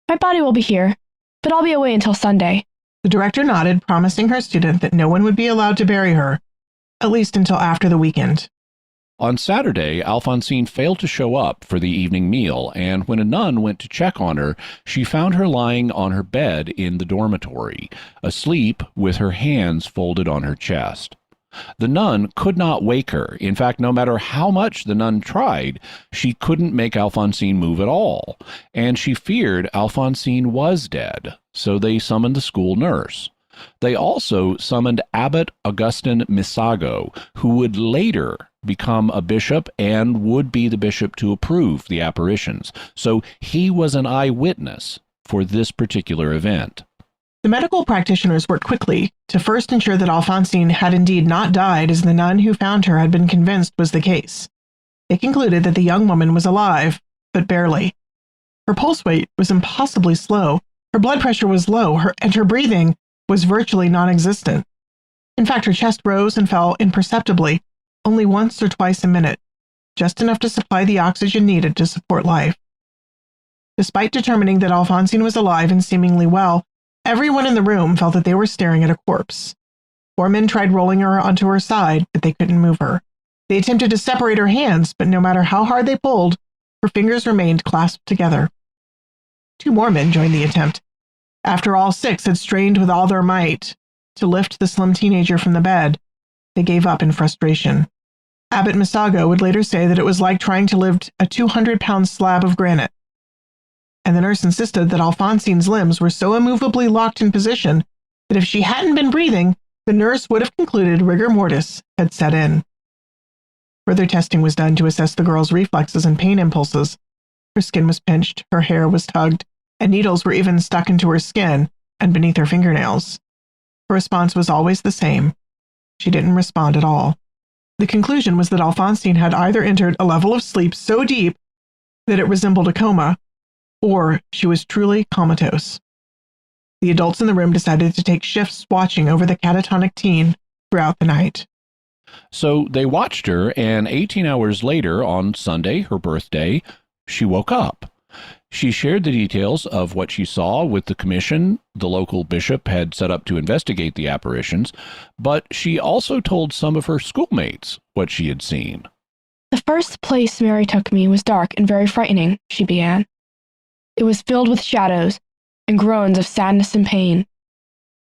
My body will be here, but I'll be away until Sunday. The director nodded, promising her student that no one would be allowed to bury her, at least until after the weekend. On Saturday, Alphonsine failed to show up for the evening meal, and when a nun went to check on her, she found her lying on her bed in the dormitory, asleep with her hands folded on her chest. The nun could not wake her. In fact, no matter how much the nun tried, she couldn't make Alphonsine move at all, and she feared Alphonsine was dead, so they summoned the school nurse. They also summoned Abbot Augustin Misago, who would later become a bishop and would be the bishop to approve the apparitions. So he was an eyewitness for this particular event. The medical practitioners worked quickly to first ensure that Alphonsine had indeed not died, as the nun who found her had been convinced was the case. They concluded that the young woman was alive, but barely. Her pulse rate was impossibly slow, her blood pressure was low, and her breathing was virtually non-existent. In fact, her chest rose and fell imperceptibly, only once or twice a minute, just enough to supply the oxygen needed to support life. Despite determining that Alphonsine was alive and seemingly well, everyone in the room felt that they were staring at a corpse. 4 men tried rolling her onto her side, but they couldn't move her. They attempted to separate her hands, but no matter how hard they pulled, her fingers remained clasped together. 2 more men joined the attempt. After all 6 had strained with all their might to lift the slim teenager from the bed, they gave up in frustration. Abbot Misago would later say that it was like trying to lift a 200-pound slab of granite. And the nurse insisted that Alphonsine's limbs were so immovably locked in position that if she hadn't been breathing, the nurse would have concluded rigor mortis had set in. Further testing was done to assess the girl's reflexes and pain impulses. Her skin was pinched, her hair was tugged, and needles were even stuck into her skin and beneath her fingernails. Her response was always the same. She didn't respond at all. The conclusion was that Alphonsine had either entered a level of sleep so deep that it resembled a coma, or she was truly comatose. The adults in the room decided to take shifts watching over the catatonic teen throughout the night. So they watched her, and 18 hours later, on Sunday, her birthday, she woke up. She shared the details of what she saw with the commission the local bishop had set up to investigate the apparitions, but she also told some of her schoolmates what she had seen. The first place Mary took me was dark and very frightening, she began. It was filled with shadows and groans of sadness and pain.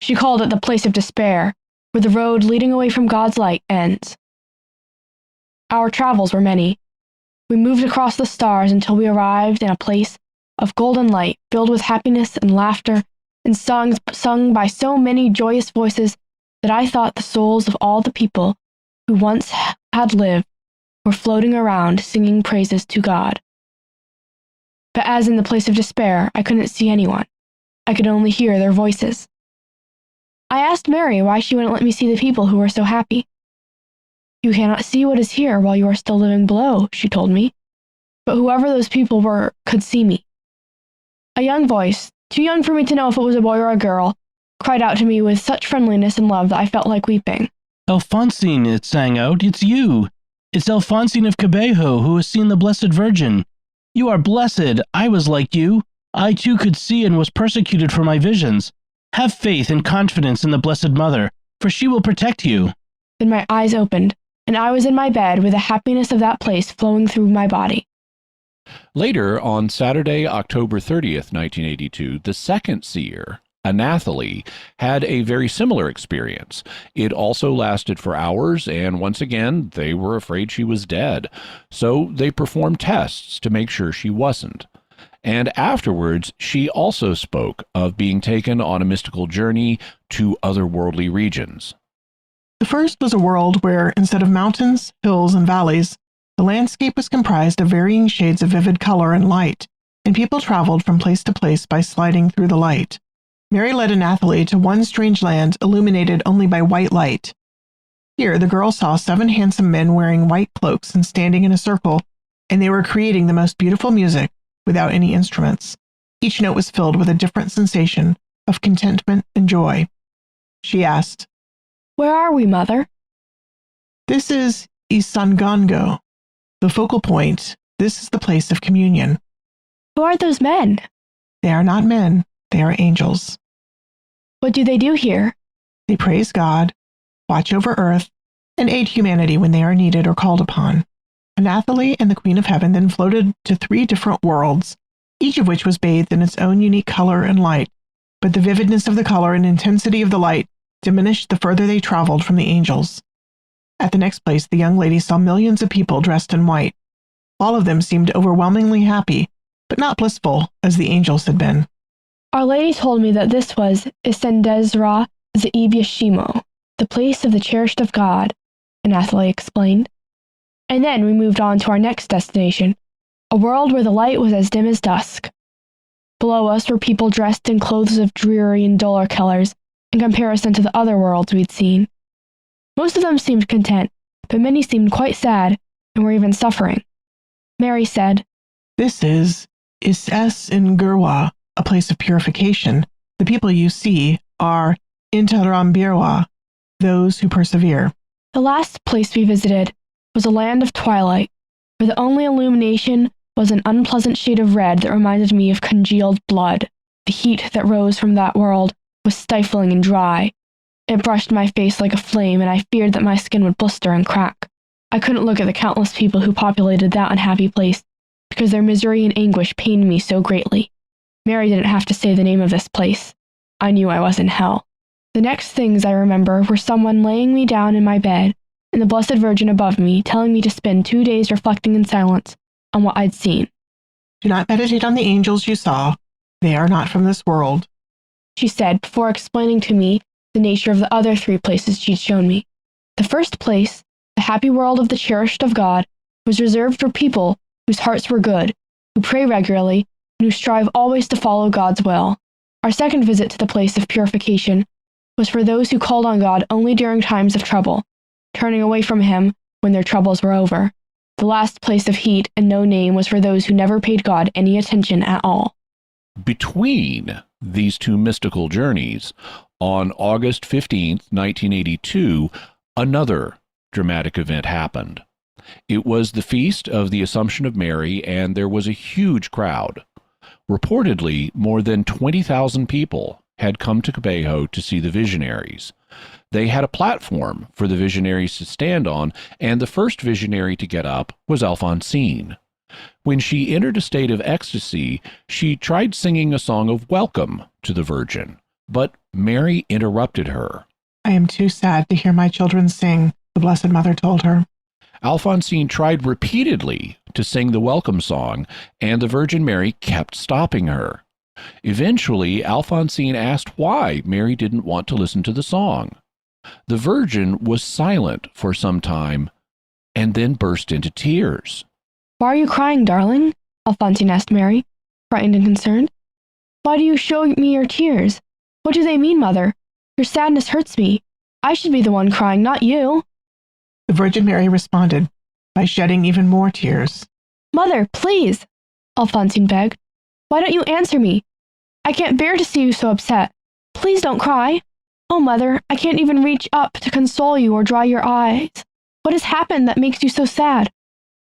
She called it the place of despair, where the road leading away from God's light ends. Our travels were many. We moved across the stars until we arrived in a place of golden light filled with happiness and laughter and songs sung by so many joyous voices that I thought the souls of all the people who once had lived were floating around singing praises to God. But as in the place of despair, I couldn't see anyone. I could only hear their voices. I asked Mary why she wouldn't let me see the people who were so happy. You cannot see what is here while you are still living below, she told me. But whoever those people were could see me. A young voice, too young for me to know if it was a boy or a girl, cried out to me with such friendliness and love that I felt like weeping. Alphonsine, it sang out, it's you. It's Alphonsine of Kibeho who has seen the Blessed Virgin. You are blessed. I was like you. I too could see and was persecuted for my visions. Have faith and confidence in the Blessed Mother, for she will protect you. Then my eyes opened, and I was in my bed with the happiness of that place flowing through my body. Later, on Saturday, October 30th, 1982, the second seer, Anathalie, had a very similar experience. It also lasted for hours, and once again, they were afraid she was dead. So they performed tests to make sure she wasn't. And afterwards, she also spoke of being taken on a mystical journey to otherworldly regions. The first was a world where, instead of mountains, hills, and valleys, the landscape was comprised of varying shades of vivid color and light, and people traveled from place to place by sliding through the light. Mary led Anathalie to one strange land illuminated only by white light. Here, the girl saw 7 handsome men wearing white cloaks and standing in a circle, and they were creating the most beautiful music without any instruments. Each note was filled with a different sensation of contentment and joy. She asked, Where are we, Mother? This is Isangango, the focal point. This is the place of communion. Who are those men? They are not men, they are angels. What do they do here? They praise God, watch over earth, and aid humanity when they are needed or called upon. Anathalie and the Queen of Heaven then floated to 3 different worlds, each of which was bathed in its own unique color and light, but the vividness of the color and intensity of the light diminished the further they traveled from the angels. At the next place, the young lady saw millions of people dressed in white. All of them seemed overwhelmingly happy, but not blissful, as the angels had been. Our Lady told me that this was Isendezra Zeebyashimo, the place of the cherished of God, Anathalie explained. And then we moved on to our next destination, a world where the light was as dim as dusk. Below us were people dressed in clothes of dreary and duller colors in comparison to the other worlds we'd seen. Most of them seemed content, but many seemed quite sad and were even suffering. Mary said, This is Isengurwa, a place of purification. The people you see are Intarambirwa, those who persevere. The last place we visited was a land of twilight, where the only illumination was an unpleasant shade of red that reminded me of congealed blood. The heat that rose from that world was stifling and dry. It brushed my face like a flame, and I feared that my skin would blister and crack. I couldn't look at the countless people who populated that unhappy place, because their misery and anguish pained me so greatly. Mary didn't have to say the name of this place. I knew I was in hell. The next things I remember were someone laying me down in my bed, and the Blessed Virgin above me telling me to spend 2 days reflecting in silence on what I'd seen. Do not meditate on the angels you saw. They are not from this world, she said before explaining to me the nature of the other 3 places she'd shown me. The first place, the happy world of the cherished of God, was reserved for people whose hearts were good, who pray regularly, and who strive always to follow God's will. Our second visit to the place of purification was for those who called on God only during times of trouble, turning away from Him when their troubles were over. The last place of heat and no name was for those who never paid God any attention at all. Between these two mystical journeys, on August 15th, 1982, another dramatic event happened. It was the feast of the Assumption of Mary, and there was a huge crowd. Reportedly, more than 20,000 people had come to Kibeho to see the visionaries. They had a platform for the visionaries to stand on, and the first visionary to get up was Alphonsine. When she entered a state of ecstasy, she tried singing a song of welcome to the Virgin, but Mary interrupted her. I am too sad to hear my children sing, the Blessed Mother told her. Alphonsine tried repeatedly to sing the welcome song, and the Virgin Mary kept stopping her. Eventually, Alphonsine asked why Mary didn't want to listen to the song. The Virgin was silent for some time, and then burst into tears. Why are you crying, darling? Alphonsine asked Mary, frightened and concerned. Why do you show me your tears? What do they mean, Mother? Your sadness hurts me. I should be the one crying, not you. The Virgin Mary responded by shedding even more tears. Mother, please, Alphonsine begged. Why don't you answer me? I can't bear to see you so upset. Please don't cry. Oh, Mother, I can't even reach up to console you or dry your eyes. What has happened that makes you so sad?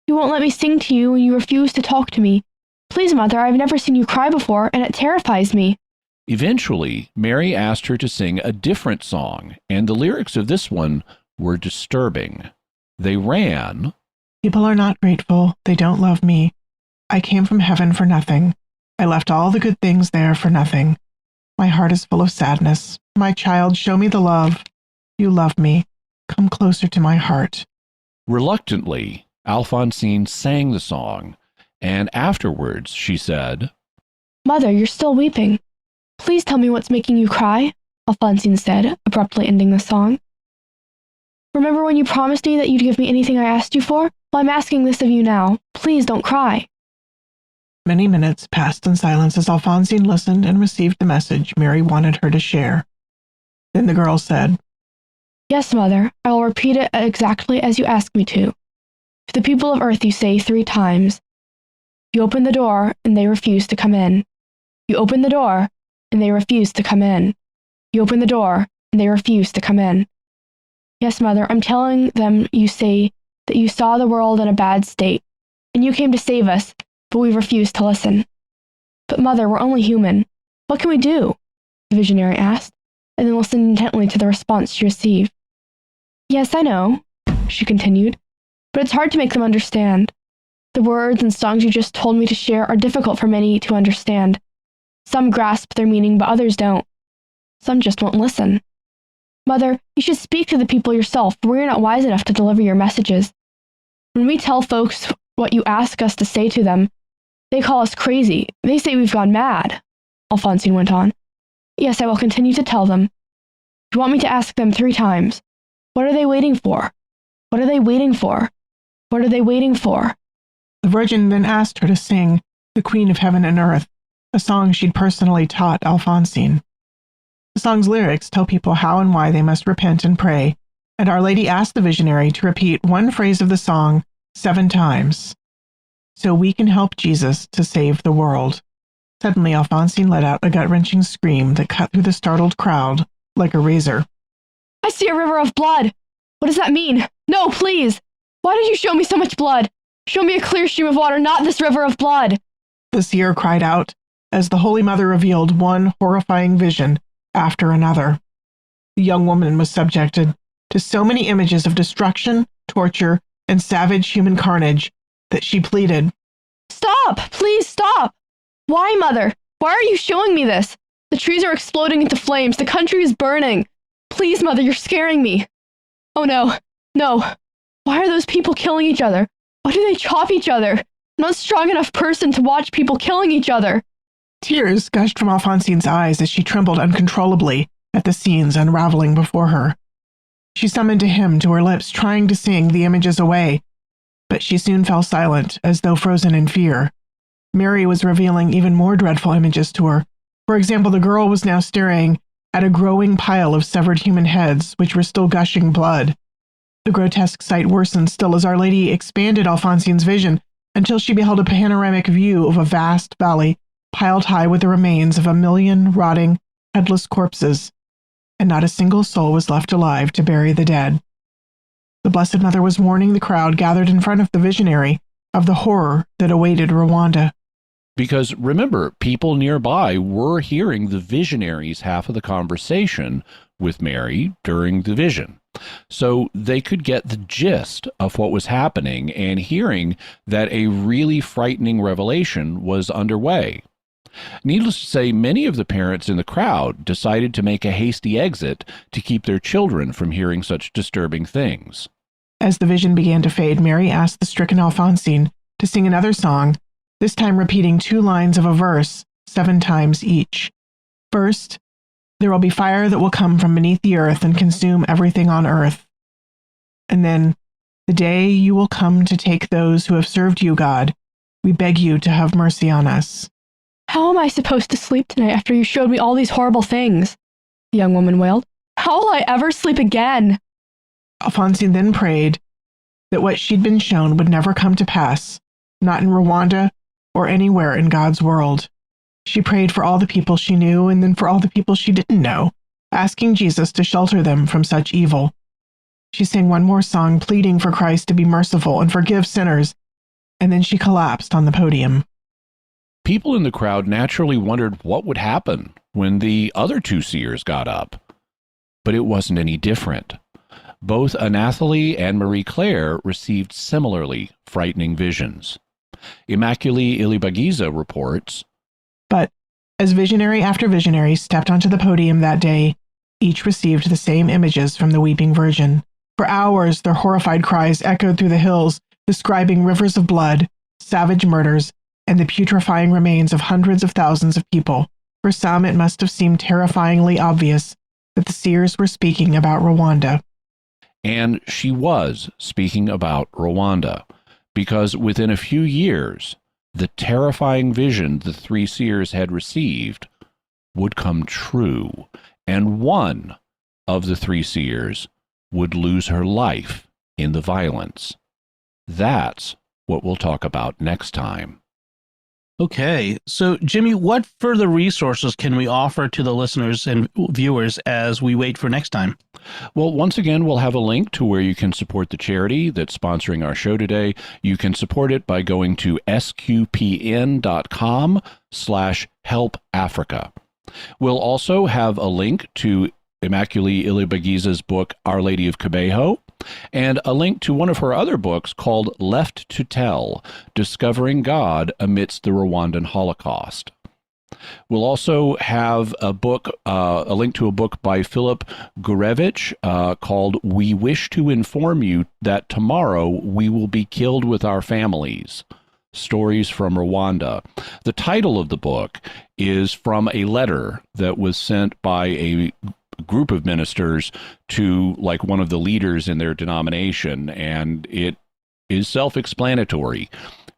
You won't let me sing to you and you refuse to talk to me. Please, Mother, I've never seen you cry before, and it terrifies me. Eventually, Mary asked her to sing a different song, and the lyrics of this one were disturbing. They ran, People are not grateful. They don't love me. I came from heaven for nothing. I left all the good things there for nothing. My heart is full of sadness. My child, show me the love. You love me. Come closer to my heart. Reluctantly, Alphonsine sang the song, and afterwards she said, Mother, you're still weeping. Please tell me what's making you cry, Alphonsine said, abruptly ending the song. Remember when you promised me that you'd give me anything I asked you for? Well, I'm asking this of you now. Please don't cry. Many minutes passed in silence as Alphonsine listened and received the message Mary wanted her to share. Then the girl said, Yes, Mother, I will repeat it exactly as you asked me to. To the people of earth you say 3 times, You open the door, and they refuse to come in. You open the door, and they refuse to come in. You open the door, and they refuse to come in. Yes, Mother, I'm telling them you say that you saw the world in a bad state, and you came to save us, but we refuse to listen. But Mother, we're only human. What can we do? The visionary asked, and then listened intently to the response she received. Yes, I know, she continued, but it's hard to make them understand. The words and songs you just told me to share are difficult for many to understand. Some grasp their meaning, but others don't. Some just won't listen. Mother, you should speak to the people yourself, for we're not wise enough to deliver your messages. When we tell folks what you ask us to say to them, they call us crazy. They say we've gone mad, Alphonsine went on. Yes, I will continue to tell them. You want me to ask them 3 times. What are they waiting for? What are they waiting for? What are they waiting for? The Virgin then asked her to sing The Queen of Heaven and Earth, a song she'd personally taught Alphonsine. The song's lyrics tell people how and why they must repent and pray, and Our Lady asked the visionary to repeat one phrase of the song 7 times, so we can help Jesus to save the world. Suddenly, Alphonsine let out a gut-wrenching scream that cut through the startled crowd like a razor. I see a river of blood! What does that mean? No, please! Why did you show me so much blood? Show me a clear stream of water, not this river of blood! The seer cried out as the Holy Mother revealed one horrifying vision after another. The young woman was subjected to so many images of destruction, torture, and savage human carnage that she pleaded, Stop! Please stop! Why, Mother? Why are you showing me this? The trees are exploding into flames. The country is burning. Please, Mother, you're scaring me. Oh no, no. Why are those people killing each other? Why do they chop each other? I'm not a strong enough person to watch people killing each other. Tears gushed from Alphonsine's eyes as she trembled uncontrollably at the scenes unraveling before her. She summoned a hymn to her lips, trying to sing the images away, but she soon fell silent, as though frozen in fear. Mary was revealing even more dreadful images to her. For example, the girl was now staring at a growing pile of severed human heads, which were still gushing blood. The grotesque sight worsened still as Our Lady expanded Alfonsine's vision until she beheld a panoramic view of a vast valley piled high with the remains of 1,000,000 rotting, headless corpses, and not a single soul was left alive to bury the dead. The Blessed Mother was warning the crowd gathered in front of the visionary of the horror that awaited Rwanda. Because remember, people nearby were hearing the visionary's half of the conversation with Mary during the vision. So they could get the gist of what was happening and hearing that a really frightening revelation was underway. Needless to say, many of the parents in the crowd decided to make a hasty exit to keep their children from hearing such disturbing things. As the vision began to fade, Mary asked the stricken Alphonsine to sing another song, this time repeating 2 lines of a verse 7 times each. First, there will be fire that will come from beneath the earth and consume everything on earth. And then, the day you will come to take those who have served you, God, we beg you to have mercy on us. How am I supposed to sleep tonight after you showed me all these horrible things? The young woman wailed. How will I ever sleep again? Alphonsine then prayed that what she'd been shown would never come to pass, not in Rwanda or anywhere in God's world. She prayed for all the people she knew and then for all the people she didn't know, asking Jesus to shelter them from such evil. She sang one more song pleading for Christ to be merciful and forgive sinners, and then she collapsed on the podium. People in the crowd naturally wondered what would happen when the other 2 seers got up. But it wasn't any different. Both Anathalie and Marie Claire received similarly frightening visions. Immaculée Ilibagiza reports, But as visionary after visionary stepped onto the podium that day, each received the same images from the weeping Virgin. For hours, their horrified cries echoed through the hills, describing rivers of blood, savage murders, and the putrefying remains of hundreds of thousands of people. For some, it must have seemed terrifyingly obvious that the seers were speaking about Rwanda. and she was speaking about Rwanda, because within a few years, the terrifying vision the 3 seers had received would come true, and one of the 3 seers would lose her life in the violence. That's what we'll talk about next time. Okay, so Jimmy, what further resources can we offer to the listeners and viewers as we wait for next time? Well, once again, we'll have a link to where you can support the charity that's sponsoring our show today. You can support it by going to sqpn.com/helpafrica. We'll also have a link to Immaculée Ilibagiza's book, Our Lady of Kibeho, and a link to one of her other books called Left to Tell, Discovering God Amidst the Rwandan Holocaust. We'll also have a book, a link to a book by Philip Gurevich called We Wish to Inform You That Tomorrow We Will Be Killed with Our Families. Stories from Rwanda. The title of the book is from a letter that was sent by a group of ministers to like one of the leaders in their denomination, and it is self-explanatory.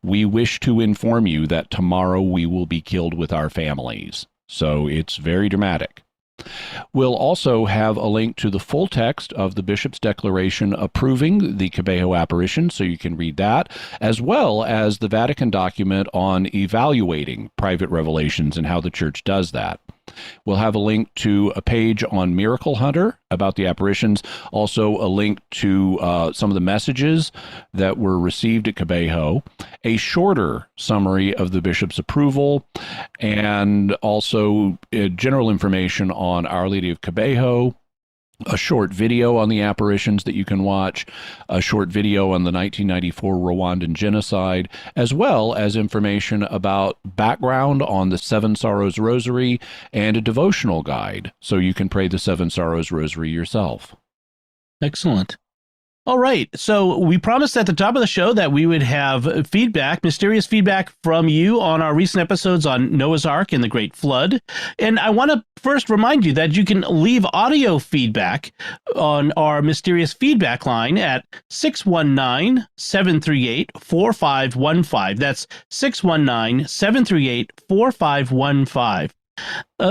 We wish to inform you that tomorrow we will be killed with our families. So it's very dramatic. We'll also have a link to the full text of the bishop's declaration approving the Kibeho apparition, so you can read that, as well as the Vatican document on evaluating private revelations and how the church does that. We'll have a link to a page on Miracle Hunter about the apparitions, also a link to some of the messages that were received at Kibeho, a shorter summary of the bishop's approval, and also general information on Our Lady of Kibeho, a short video on the apparitions that you can watch, a short video on the 1994 Rwandan genocide, as well as information about background on the Seven Sorrows Rosary and a devotional guide, so you can pray the Seven Sorrows Rosary yourself. Excellent. All right, so we promised at the top of the show that we would have feedback, mysterious feedback from you on our recent episodes on Noah's Ark and the Great Flood. And I want to first remind you that you can leave audio feedback on our mysterious feedback line at 619-738-4515. That's 619-738-4515.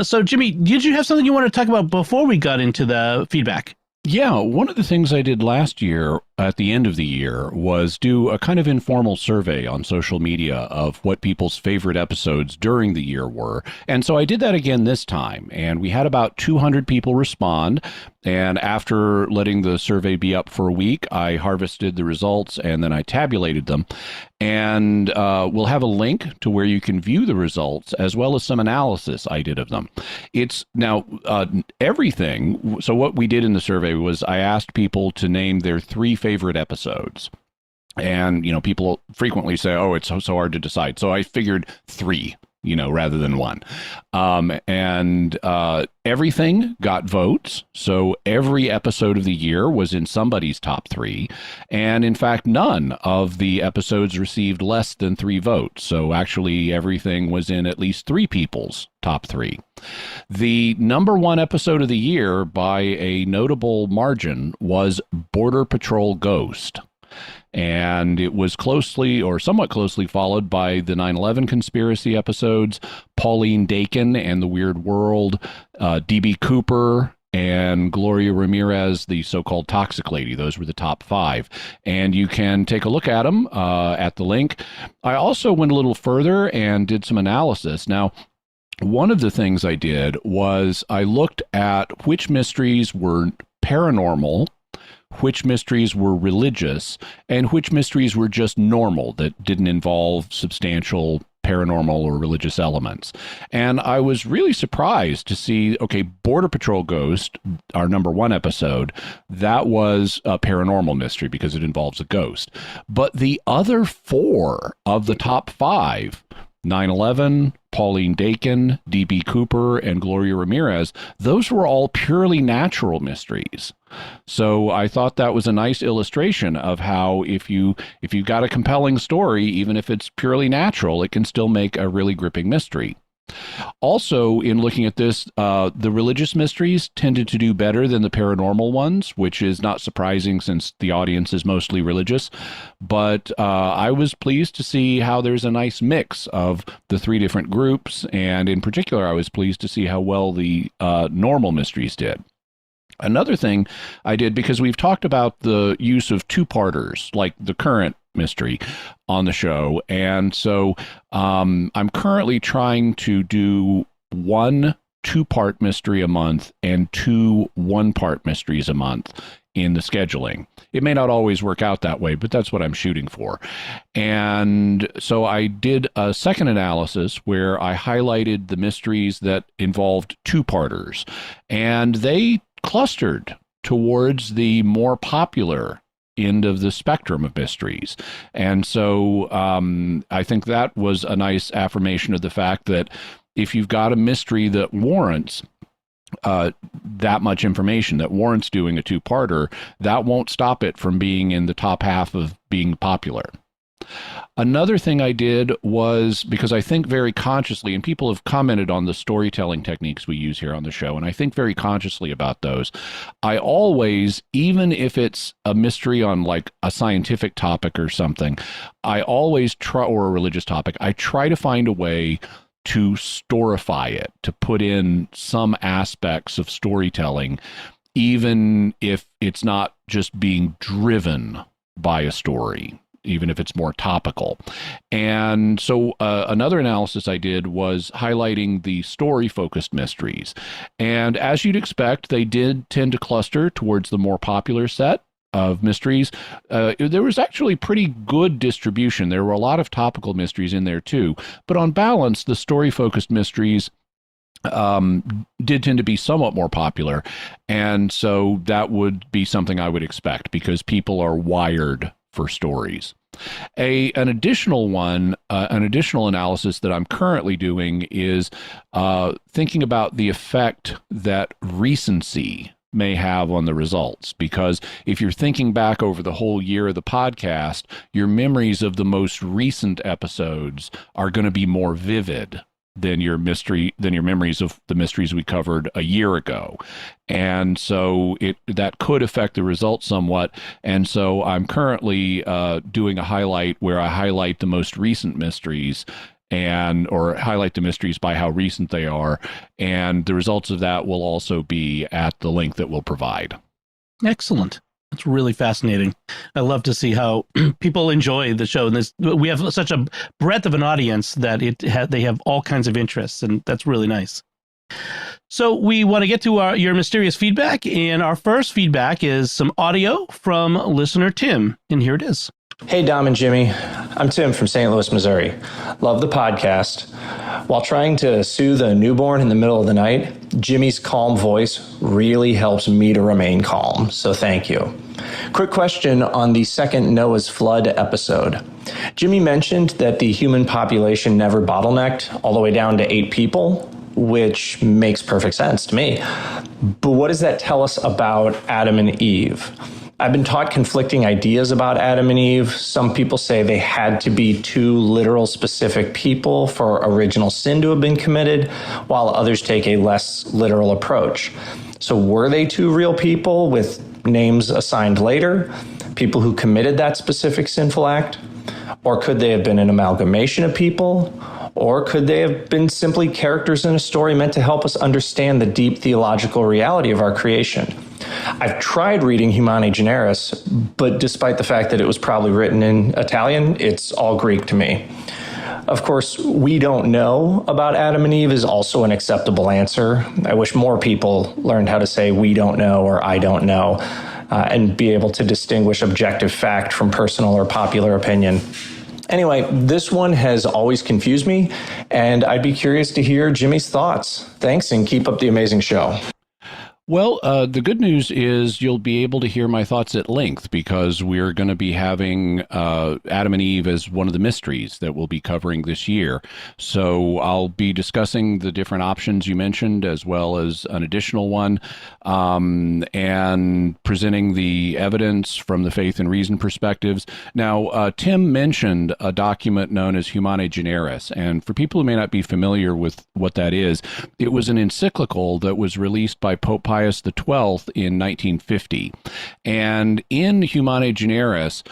So, Jimmy, did you have something you want to talk about before we got into the feedback? Yeah, one of the things I did last year at the end of the year was do a kind of informal survey on social media of what people's favorite episodes during the year were. And so I did that again this time, and we had about 200 people respond. And after letting the survey be up for a week, I harvested the results and then I tabulated them. And we'll have a link to where you can view the results as well as some analysis I did of them. It's now everything. So what we did in the survey was I asked people to name their 3 favorite episodes. And, people frequently say, oh, it's so hard to decide. So I figured 3, rather than 1. And everything got votes. So every episode of the year was in somebody's top 3. And in fact, none of the episodes received less than 3 votes. So actually, everything was in at least 3 people's top 3. The number 1 episode of the year by a notable margin was Border Patrol Ghost. And it was closely or somewhat closely followed by the 9/11 conspiracy episodes, Pauline Dakin and the Weird World, D.B. Cooper, and Gloria Ramirez, the so-called Toxic Lady. Those were the top 5. And you can take a look at them at the link. I also went a little further and did some analysis. Now, one of the things I did was I looked at which mysteries were paranormal, which mysteries were religious, and which mysteries were just normal that didn't involve substantial paranormal or religious elements. And I was really surprised to see, okay, Border Patrol Ghost, our number 1 episode, that was a paranormal mystery because it involves a ghost. But the other 4 of the top 5, 9/11, Pauline Dakin, D.B. Cooper, and Gloria Ramirez, those were all purely natural mysteries. So I thought that was a nice illustration of how if you've got a compelling story, even if it's purely natural, it can still make a really gripping mystery. Also, in looking at this, the religious mysteries tended to do better than the paranormal ones, which is not surprising since the audience is mostly religious. But I was pleased to see how there's a nice mix of the 3 different groups. And in particular, I was pleased to see how well the normal mysteries did. Another thing I did, because we've talked about the use of 2-parters, like the current mystery on the show. And so I'm currently trying to do 1 2-part mystery a month and 2 1-part mysteries a month in the scheduling. It may not always work out that way, but that's what I'm shooting for. And so I did a second analysis where I highlighted the mysteries that involved 2-parters, and they clustered towards the more popular end of the spectrum of mysteries. And so I think that was a nice affirmation of the fact that if you've got a mystery that warrants that much information, that warrants doing a 2-parter, that won't stop it from being in the top half of being popular. Another thing I did was, because I think very consciously, and people have commented on the storytelling techniques we use here on the show, and I think very consciously about those. I always, even if it's a mystery on like a scientific topic or something, I always try, or a religious topic, I try to find a way to storify it, to put in some aspects of storytelling, even if it's not just being driven by a story, even if it's more topical. And so another analysis I did was highlighting the story-focused mysteries. And as you'd expect, they did tend to cluster towards the more popular set of mysteries. There was actually pretty good distribution. There were a lot of topical mysteries in there too. But on balance, the story-focused mysteries did tend to be somewhat more popular. And so that would be something I would expect because people are wired for stories. An additional analysis that I'm currently doing is thinking about the effect that recency may have on the results. Because if you're thinking back over the whole year of the podcast, your memories of the most recent episodes are going to be more vivid than your memories of the mysteries we covered a year ago. And so that could affect the results somewhat. And so I'm currently doing a highlight where I highlight the most recent mysteries or highlight the mysteries by how recent they are. And the results of that will also be at the link that we'll provide. Excellent. It's really fascinating. I love to see how people enjoy the show. And we have such a breadth of an audience that they have all kinds of interests, and that's really nice. So we want to get to your mysterious feedback, and our first feedback is some audio from listener Tim, and here it is. Hey, Dom and Jimmy. I'm Tim from St. Louis, Missouri. Love the podcast. While trying to soothe a newborn in the middle of the night, Jimmy's calm voice really helps me to remain calm, so thank you. Quick question on the second Noah's Flood episode. Jimmy mentioned that the human population never bottlenecked all the way down to 8 people, which makes perfect sense to me. But what does that tell us about Adam and Eve? I've been taught conflicting ideas about Adam and Eve. Some people say they had to be 2 literal specific people for original sin to have been committed, while others take a less literal approach. So were they 2 real people with names assigned later, people who committed that specific sinful act? Or could they have been an amalgamation of people? Or could they have been simply characters in a story meant to help us understand the deep theological reality of our creation? I've tried reading Humani Generis, but despite the fact that it was probably written in Italian, it's all Greek to me. Of course, we don't know about Adam and Eve is also an acceptable answer. I wish more people learned how to say we don't know or I don't know, and be able to distinguish objective fact from personal or popular opinion. Anyway, this one has always confused me, and I'd be curious to hear Jimmy's thoughts. Thanks, and keep up the amazing show. Well, the good news is you'll be able to hear my thoughts at length, because we're going to be having Adam and Eve as one of the mysteries that we'll be covering this year. So I'll be discussing the different options you mentioned, as well as an additional one, and presenting the evidence from the faith and reason perspectives. Now, Tim mentioned a document known as Humani Generis, and for people who may not be familiar with what that is, it was an encyclical that was released by Pope Pius XII in 1950. And in Humani Generis,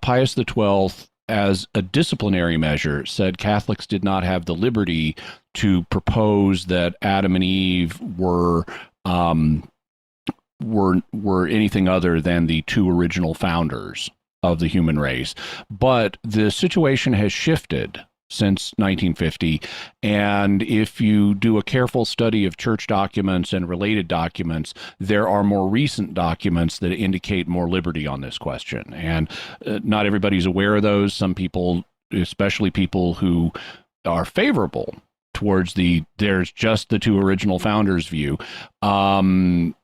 Pius XII, as a disciplinary measure, said Catholics did not have the liberty to propose that Adam and Eve were anything other than the 2 original founders of the human race. But the situation has shifted since 1950, and if you do a careful study of church documents and related documents, there are more recent documents that indicate more liberty on this question, and not everybody's aware of those. Some people, especially people who are favorable towards there's just the 2 original founders view, often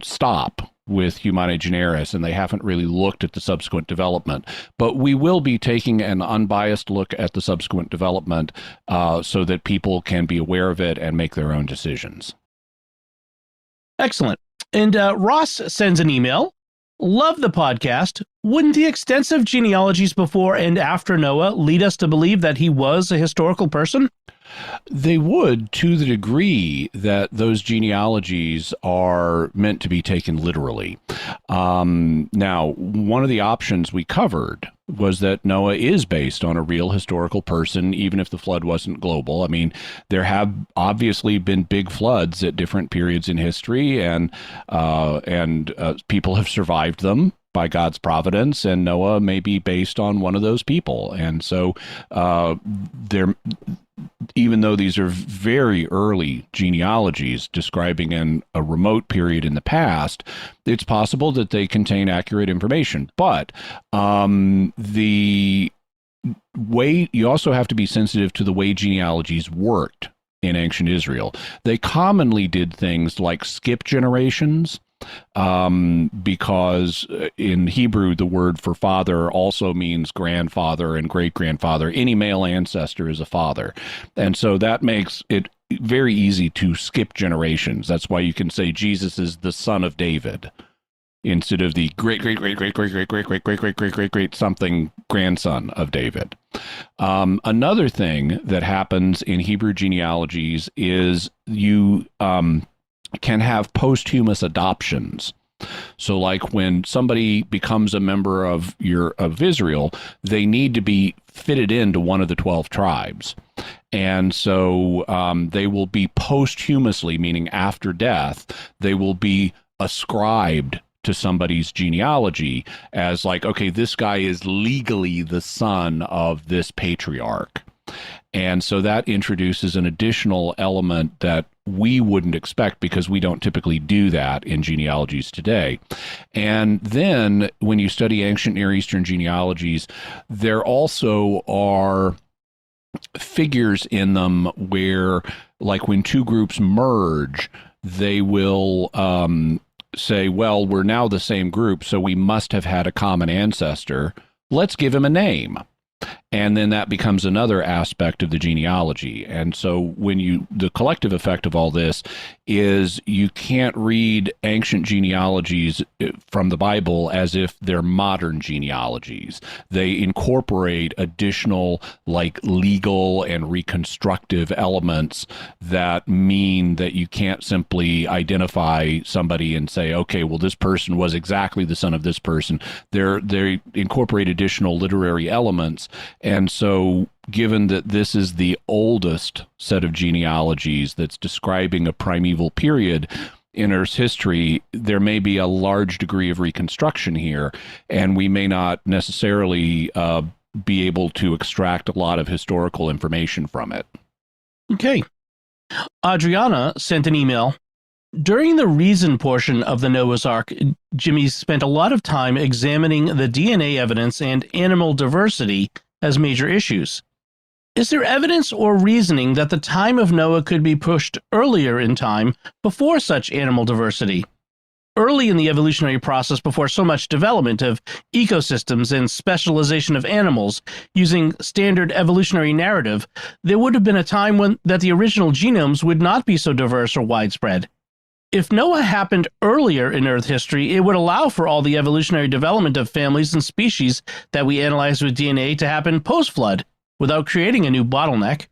stop with Humani Generis, and they haven't really looked at the subsequent development. But we will be taking an unbiased look at the subsequent development, so that people can be aware of it and make their own decisions. Excellent. And Ross sends an email. Love the podcast. Wouldn't the extensive genealogies before and after Noah lead us to believe that he was a historical person? They would, to the degree that those genealogies are meant to be taken literally. Now, one of the options we covered was that Noah is based on a real historical person, even if the flood wasn't global. I mean, there have obviously been big floods at different periods in history, and people have survived them by God's providence, and Noah may be based on one of those people. And so even though these are very early genealogies describing a remote period in the past, it's possible that they contain accurate information. But the way you also have to be sensitive to the way genealogies worked in ancient Israel. They commonly did things like skip generations, because in Hebrew, the word for father also means grandfather and great-grandfather. Any male ancestor is a father. And so that makes it very easy to skip generations. That's why you can say Jesus is the son of David instead of the great something grandson of David. Another thing that happens in Hebrew genealogies is you can have posthumous adoptions. So like when somebody becomes a member of Israel, they need to be fitted into one of the 12 tribes. And so they will be posthumously, meaning after death, they will be ascribed to somebody's genealogy as like, okay, this guy is legally the son of this patriarch. And so that introduces an additional element that we wouldn't expect because we don't typically do that in genealogies today. And then when you study ancient Near Eastern genealogies, there also are figures in them where, like when two groups merge, they will say, well, we're now the same group, so we must have had a common ancestor. Let's give him a name. And then that becomes another aspect of the genealogy. And so the collective effect of all this is you can't read ancient genealogies from the Bible as if they're modern genealogies. They incorporate additional like legal and reconstructive elements that mean that you can't simply identify somebody and say, okay, well, this person was exactly the son of this person. They incorporate additional literary elements. And so given that this is the oldest set of genealogies that's describing a primeval period in Earth's history, there may be a large degree of reconstruction here, and we may not necessarily be able to extract a lot of historical information from it. Okay. Adriana sent an email. During the reason portion of the Noah's Ark, Jimmy spent a lot of time examining the DNA evidence and animal diversity as major issues. Is there evidence or reasoning that the time of Noah could be pushed earlier in time before such animal diversity? Early in the evolutionary process, before so much development of ecosystems and specialization of animals using standard evolutionary narrative, there would have been a time when that the original genomes would not be so diverse or widespread. If Noah happened earlier in Earth history, it would allow for all the evolutionary development of families and species that we analyze with DNA to happen post-flood, without creating a new bottleneck.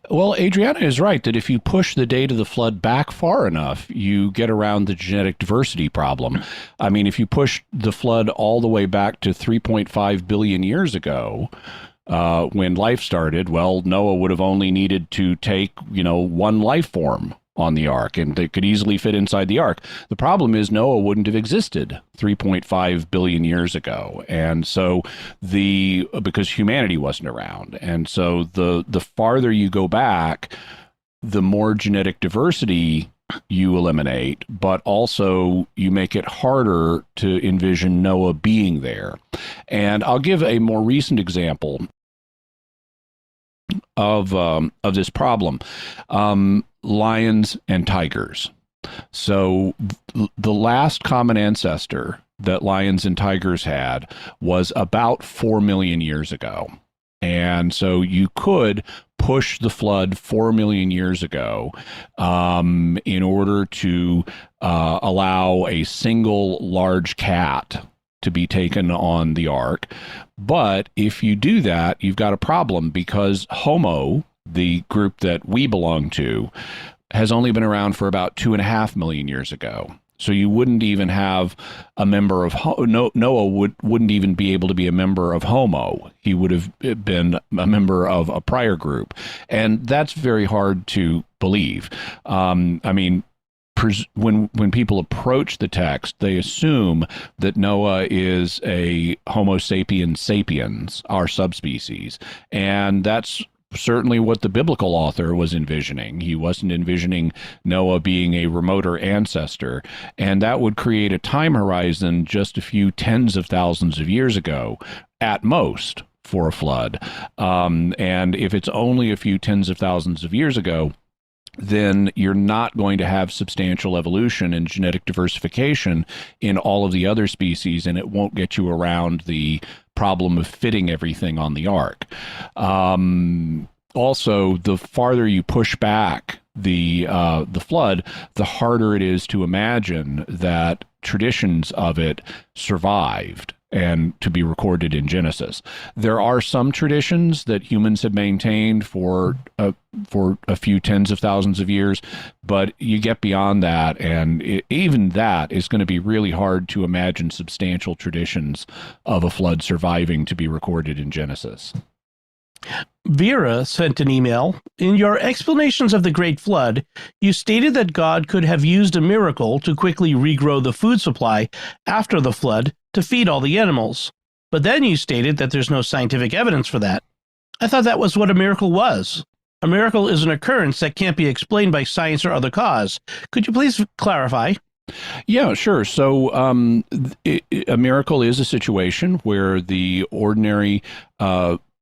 Well, Adriana is right that if you push the date of the flood back far enough, you get around the genetic diversity problem. I mean, if you push the flood all the way back to 3.5 billion years ago, when life started, well, Noah would have only needed to take, one life form on the ark, and they could easily fit inside the ark. The problem is Noah wouldn't have existed 3.5 billion years ago. And so because humanity wasn't around. And so the farther you go back, the more genetic diversity you eliminate, but also you make it harder to envision Noah being there. And I'll give a more recent example of this problem. Lions and tigers. So the last common ancestor that lions and tigers had was about 4 million years ago. And so you could push the flood 4 million years ago in order to allow a single large cat to be taken on the ark. But if you do that, you've got a problem because Homo, the group that we belong to, has only been around for about 2.5 million years ago. So you wouldn't even have a member of Noah wouldn't even be able to be a member of Homo. He would have been a member of a prior group, and that's very hard to believe. When people approach the text, they assume that Noah is a Homo sapiens sapiens, our subspecies, and that's certainly what the biblical author was envisioning. He wasn't envisioning Noah being a remoter ancestor, and that would create a time horizon just a few tens of thousands of years ago, at most, for a flood. And if it's only a few tens of thousands of years ago, then you're not going to have substantial evolution and genetic diversification in all of the other species, and it won't get you around the problem of fitting everything on the ark. Also, the farther you push back the flood, the harder it is to imagine that traditions of it survived and to be recorded in Genesis. There are some traditions that humans have maintained for a few tens of thousands of years, but you get beyond that, and even that is going to be really hard to imagine substantial traditions of a flood surviving to be recorded in Genesis. Vera sent an email. In your explanations of the Great Flood, you stated that God could have used a miracle to quickly regrow the food supply after the flood to feed all the animals. But then you stated that there's no scientific evidence for that. I thought that was what a miracle was. A miracle is an occurrence that can't be explained by science or other cause. Could you please clarify? Yeah, sure. So a miracle is a situation where the ordinary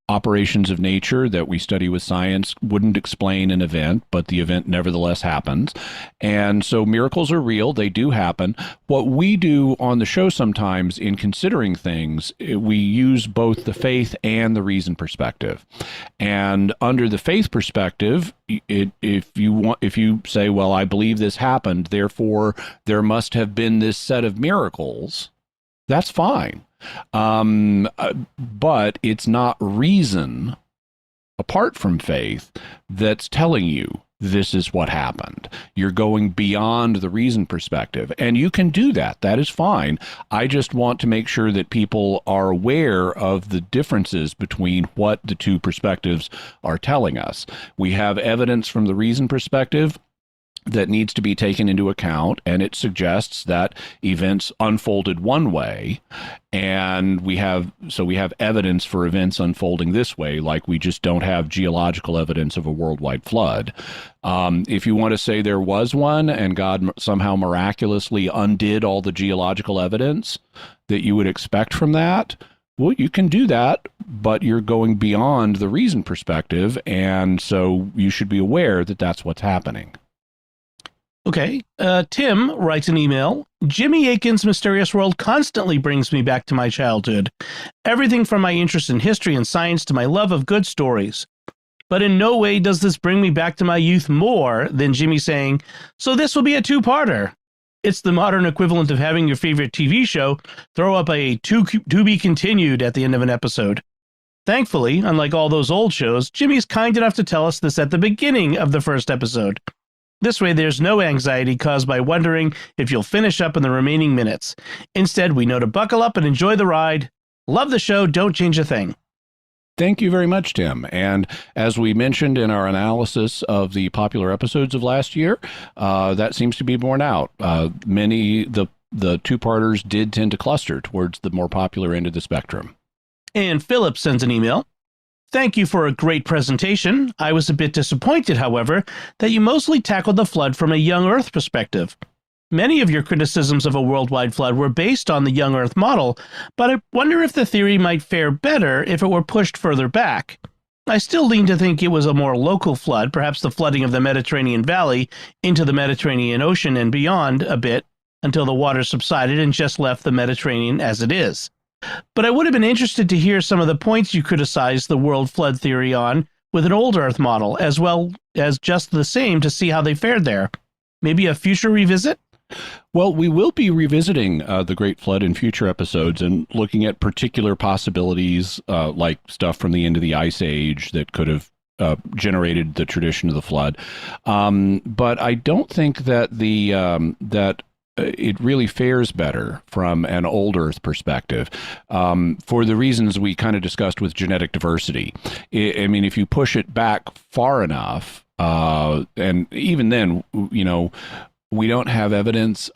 operations of nature that we study with science wouldn't explain an event, but the event nevertheless happens. And so miracles are real. They do happen. What we do on the show sometimes in considering things, we use both the faith and the reason perspective. And under the faith perspective, if you say, well, I believe this happened, therefore there must have been this set of miracles, that's fine. But it's not reason, apart from faith, that's telling you this is what happened. You're going beyond the reason perspective, and you can do that. That is fine. I just want to make sure that people are aware of the differences between what the two perspectives are telling us. We have evidence from the reason perspective that needs to be taken into account, and it suggests that events unfolded one way, and we have evidence for events unfolding this way, like we just don't have geological evidence of a worldwide flood. If you want to say there was one and God somehow miraculously undid all the geological evidence that you would expect from that, well, you can do that, but you're going beyond the reason perspective, and so you should be aware that that's what's happening. Okay. Tim writes an email. Jimmy Akin's Mysterious World constantly brings me back to my childhood. Everything from my interest in history and science to my love of good stories. But in no way does this bring me back to my youth more than Jimmy saying, so this will be a two-parter. It's the modern equivalent of having your favorite TV show throw up a to be continued at the end of an episode. Thankfully, unlike all those old shows, Jimmy's kind enough to tell us this at the beginning of the first episode. This way, there's no anxiety caused by wondering if you'll finish up in the remaining minutes. Instead, we know to buckle up and enjoy the ride. Love the show. Don't change a thing. Thank you very much, Tim. And as we mentioned in our analysis of the popular episodes of last year, that seems to be borne out. The two-parters did tend to cluster towards the more popular end of the spectrum. And Philip sends an email. Thank you for a great presentation. I was a bit disappointed, however, that you mostly tackled the flood from a young Earth perspective. Many of your criticisms of a worldwide flood were based on the young Earth model, but I wonder if the theory might fare better if it were pushed further back. I still lean to think it was a more local flood, perhaps the flooding of the Mediterranean Valley into the Mediterranean Ocean and beyond a bit, until the water subsided and just left the Mediterranean as it is. But I would have been interested to hear some of the points you criticized the world flood theory on with an old Earth model, as well as just the same to see how they fared there. Maybe a future revisit? Well, we will be revisiting the Great Flood in future episodes and looking at particular possibilities like stuff from the end of the Ice Age that could have generated the tradition of the flood. But I don't think that it really fares better from an old Earth perspective for the reasons we kind of discussed with genetic diversity. I mean, if you push it back far enough, and even then, we don't have evidence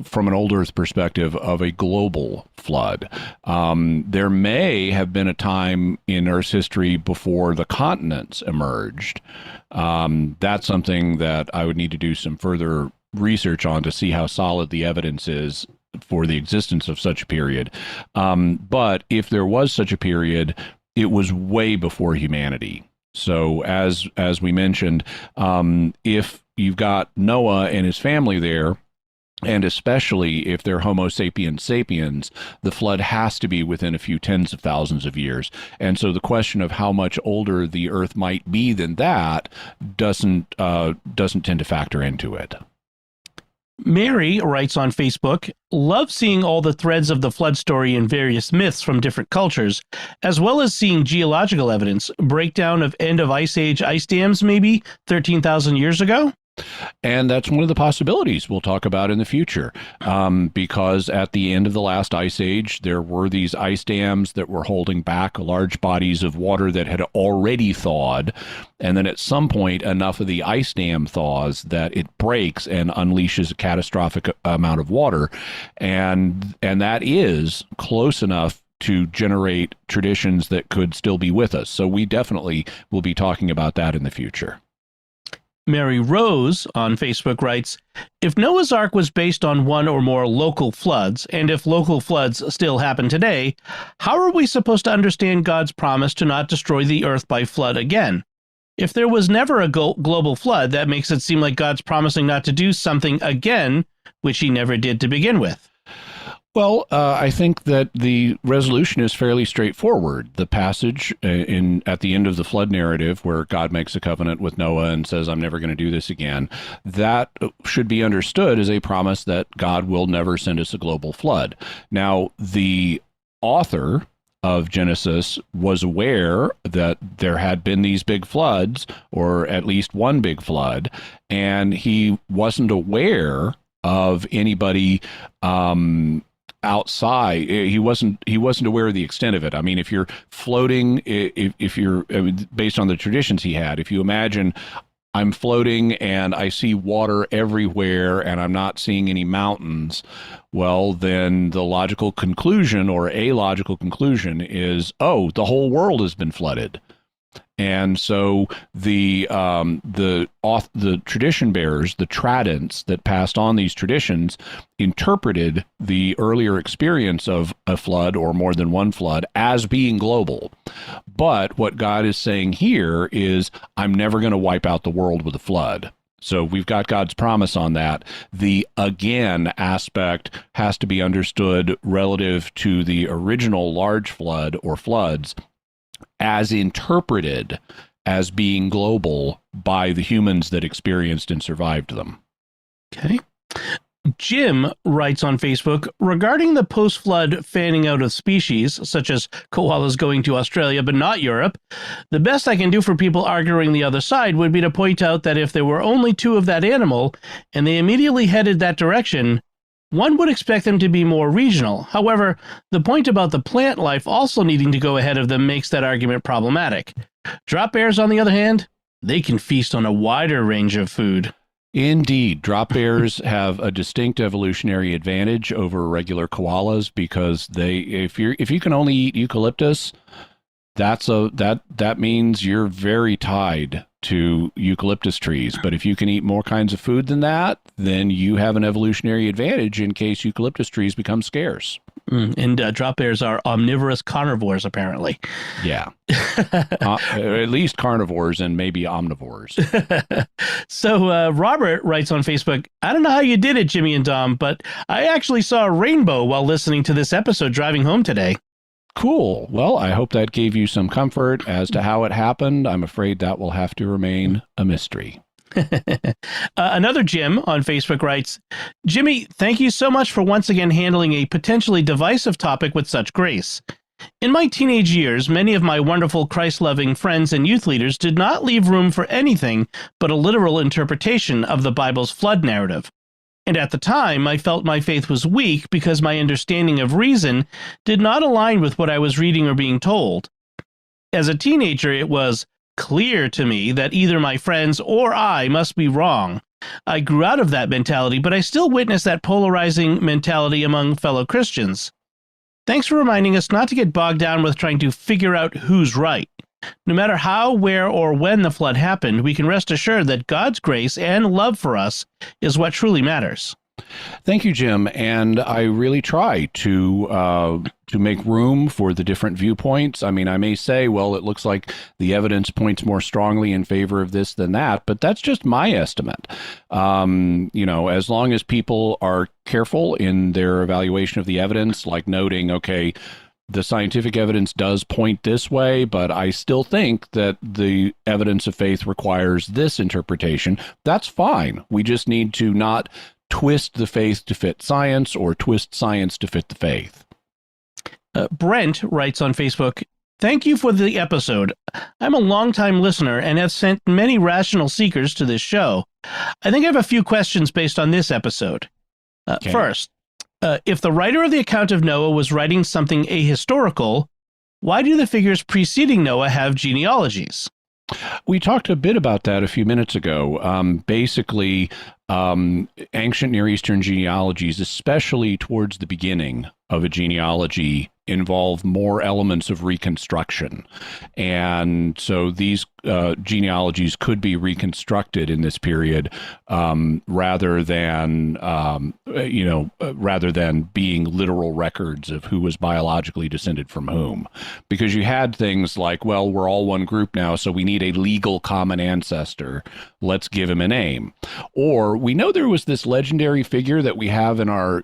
from an old Earth perspective of a global flood. There may have been a time in Earth's history before the continents emerged. That's something that I would need to do some further research on to see how solid the evidence is for the existence of such a period. But if there was such a period, it was way before humanity. So as we mentioned, if you've got Noah and his family there, and especially if they're Homo sapiens sapiens, the flood has to be within a few tens of thousands of years. And so the question of how much older the Earth might be than that doesn't tend to factor into it. Mary writes on Facebook, love seeing all the threads of the flood story in various myths from different cultures, as well as seeing geological evidence, breakdown of end of Ice Age ice dams maybe 13,000 years ago. And that's one of the possibilities we'll talk about in the future, because at the end of the last ice age, there were these ice dams that were holding back large bodies of water that had already thawed. And then at some point, enough of the ice dam thaws that it breaks and unleashes a catastrophic amount of water. And that is close enough to generate traditions that could still be with us. So we definitely will be talking about that in the future. Mary Rose on Facebook writes, if Noah's Ark was based on one or more local floods, and if local floods still happen today, how are we supposed to understand God's promise to not destroy the earth by flood again? If there was never a global flood, that makes it seem like God's promising not to do something again, which he never did to begin with. Well, I think that the resolution is fairly straightforward. The passage at the end of the flood narrative where God makes a covenant with Noah and says, I'm never going to do this again, that should be understood as a promise that God will never send us a global flood. Now, the author of Genesis was aware that there had been these big floods, or at least one big flood, and he wasn't aware of anybody outside. He wasn't aware of the extent of it. I mean, if you're floating, if you're based on the traditions he had, if you imagine I'm floating and I see water everywhere and I'm not seeing any mountains, well, then the logical conclusion, or a logical conclusion, is, oh, the whole world has been flooded. And so the tradition bearers, the tradents that passed on these traditions, interpreted the earlier experience of a flood or more than one flood as being global. But what God is saying here is, I'm never going to wipe out the world with a flood. So we've got God's promise on that. The again aspect has to be understood relative to the original large flood or floods, as interpreted as being global by the humans that experienced and survived them. Okay. Jim writes on Facebook, regarding the post-flood fanning out of species, such as koalas going to Australia but not Europe, the best I can do for people arguing the other side would be to point out that if there were only two of that animal and they immediately headed that direction, one would expect them to be more regional. However, the point about the plant life also needing to go ahead of them makes that argument problematic. Drop bears, on the other hand, they can feast on a wider range of food. Indeed, drop bears have a distinct evolutionary advantage over regular koalas, because if you can only eat eucalyptus, that means you're very tied to eucalyptus trees. But if you can eat more kinds of food than that, then you have an evolutionary advantage in case eucalyptus trees become scarce. And drop bears are omnivorous carnivores, apparently. Yeah. At least carnivores and maybe omnivores. So Robert writes on Facebook, I don't know how you did it, Jimmy and Dom, but I actually saw a rainbow while listening to this episode driving home today. Cool. Well, I hope that gave you some comfort. As to how it happened, I'm afraid that will have to remain a mystery. Another Jim on Facebook writes, Jimmy, thank you so much for once again handling a potentially divisive topic with such grace. In my teenage years, many of my wonderful Christ-loving friends and youth leaders did not leave room for anything but a literal interpretation of the Bible's flood narrative. And at the time, I felt my faith was weak because my understanding of reason did not align with what I was reading or being told. As a teenager, it was clear to me that either my friends or I must be wrong. I grew out of that mentality, but I still witness that polarizing mentality among fellow Christians. Thanks for reminding us not to get bogged down with trying to figure out who's right. No matter how, where, or when the flood happened, we can rest assured that God's grace and love for us is what truly matters. Thank you, Jim. And I really try to make room for the different viewpoints. I mean, I may say, well, it looks like the evidence points more strongly in favor of this than that, but that's just my estimate. As long as people are careful in their evaluation of the evidence, like noting, okay, the scientific evidence does point this way, but I still think that the evidence of faith requires this interpretation. That's fine. We just need to not twist the faith to fit science or twist science to fit the faith. Brent writes on Facebook, Thank you for the episode. I'm a longtime listener and have sent many rational seekers to this show. I think I have a few questions based on this episode. Okay. First, if the writer of the account of Noah was writing something ahistorical, why do the figures preceding Noah have genealogies? We talked a bit about that a few minutes ago. Basically, ancient Near Eastern genealogies, especially towards the beginning of a genealogy, involve more elements of reconstruction. And so these genealogies could be reconstructed in this period rather than being literal records of who was biologically descended from whom. Because you had things like, well, we're all one group now, so we need a legal common ancestor. Let's give him a name. Or we know there was this legendary figure that we have in our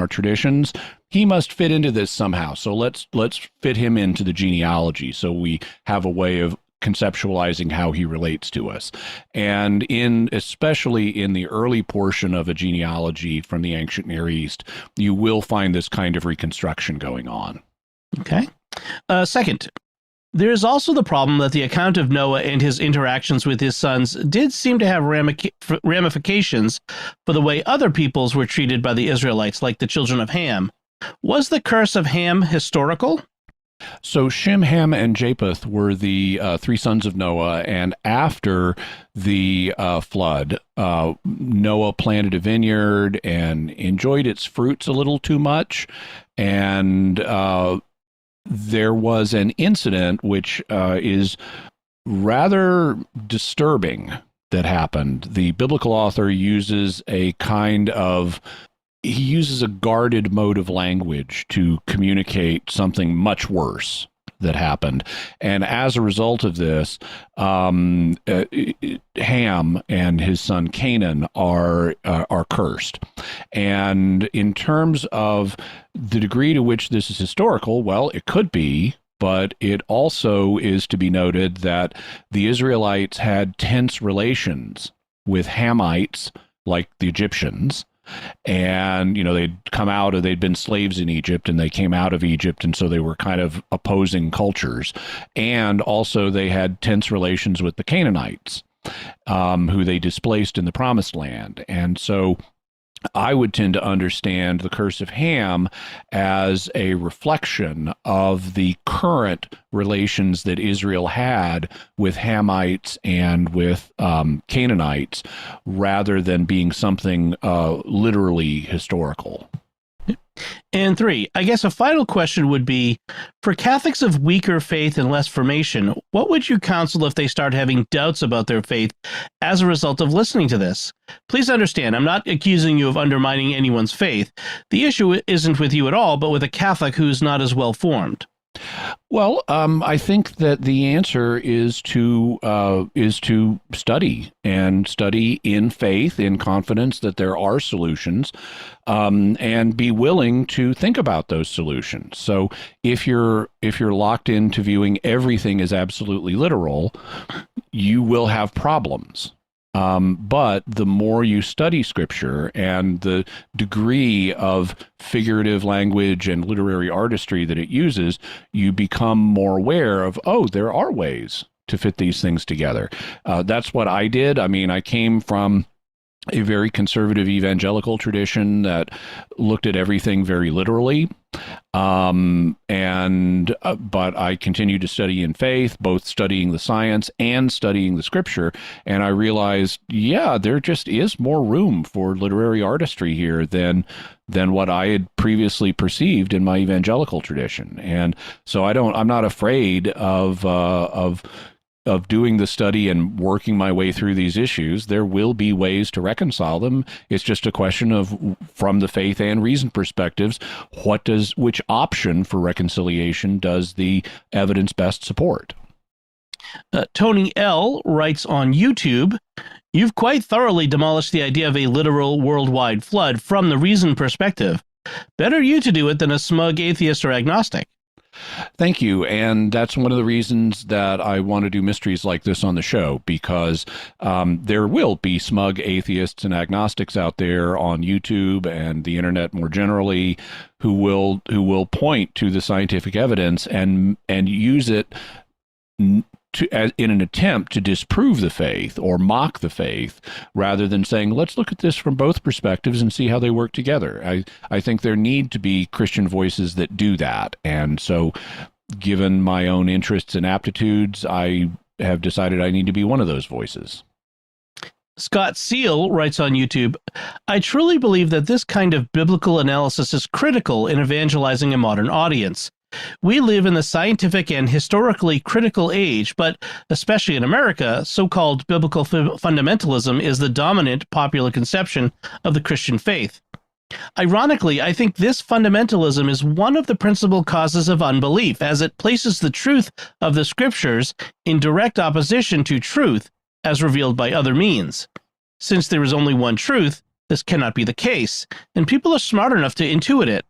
traditions. He must fit into this somehow. So let's fit him into the genealogy so we have a way of conceptualizing how he relates to us. And especially in the early portion of a genealogy from the ancient Near East, you will find this kind of reconstruction going on. Okay. Second, there is also the problem that the account of Noah and his interactions with his sons did seem to have ramifications for the way other peoples were treated by the Israelites, like the children of Ham. Was the curse of Ham historical? So Shem, Ham, and Japheth were the three sons of Noah, and after the flood, Noah planted a vineyard and enjoyed its fruits a little too much, and there was an incident which is rather disturbing that happened. The biblical author uses a guarded mode of language to communicate something much worse that happened. And as a result of this, Ham and his son Canaan are cursed. And in terms of the degree to which this is historical, well, it could be, but it also is to be noted that the Israelites had tense relations with Hamites, like the Egyptians. And, they'd been slaves in Egypt and they came out of Egypt. And so they were kind of opposing cultures. And also they had tense relations with the Canaanites, who they displaced in the Promised Land. And so I would tend to understand the curse of Ham as a reflection of the current relations that Israel had with Hamites and with Canaanites, rather than being something literally historical. And three, I guess a final question would be, for Catholics of weaker faith and less formation, what would you counsel if they start having doubts about their faith as a result of listening to this? Please understand, I'm not accusing you of undermining anyone's faith. The issue isn't with you at all, but with a Catholic who's not as well formed. Well, I think that the answer is to study in faith, in confidence that there are solutions, and be willing to think about those solutions. So if you're locked into viewing everything as absolutely literal, you will have problems. But the more you study Scripture and the degree of figurative language and literary artistry that it uses, you become more aware of, there are ways to fit these things together. That's what I did. I mean, I came from a very conservative evangelical tradition that looked at everything very literally. But I continued to study in faith, both studying the science and studying the Scripture. And I realized, there just is more room for literary artistry here than what I had previously perceived in my evangelical tradition. And so I'm not afraid of doing the study and working my way through these issues. There will be ways to reconcile them. It's just a question of, from the faith and reason perspectives, which option for reconciliation does the evidence best support? Tony L. writes on YouTube, "You've quite thoroughly demolished the idea of a literal worldwide flood from the reason perspective. Better you to do it than a smug atheist or agnostic." Thank you. And that's one of the reasons that I want to do mysteries like this on the show, because there will be smug atheists and agnostics out there on YouTube and the internet more generally who will point to the scientific evidence and use it in an attempt to disprove the faith or mock the faith, rather than saying, let's look at this from both perspectives and see how they work together. I think there need to be Christian voices that do that. And so, given my own interests and aptitudes, I have decided I need to be one of those voices. Scott Seal writes on YouTube, I truly believe that this kind of biblical analysis is critical in evangelizing a modern audience. We live in the scientific and historically critical age, but especially in America, so-called biblical fundamentalism is the dominant popular conception of the Christian faith. Ironically, I think this fundamentalism is one of the principal causes of unbelief, as it places the truth of the scriptures in direct opposition to truth as revealed by other means. Since there is only one truth, this cannot be the case, and people are smart enough to intuit it.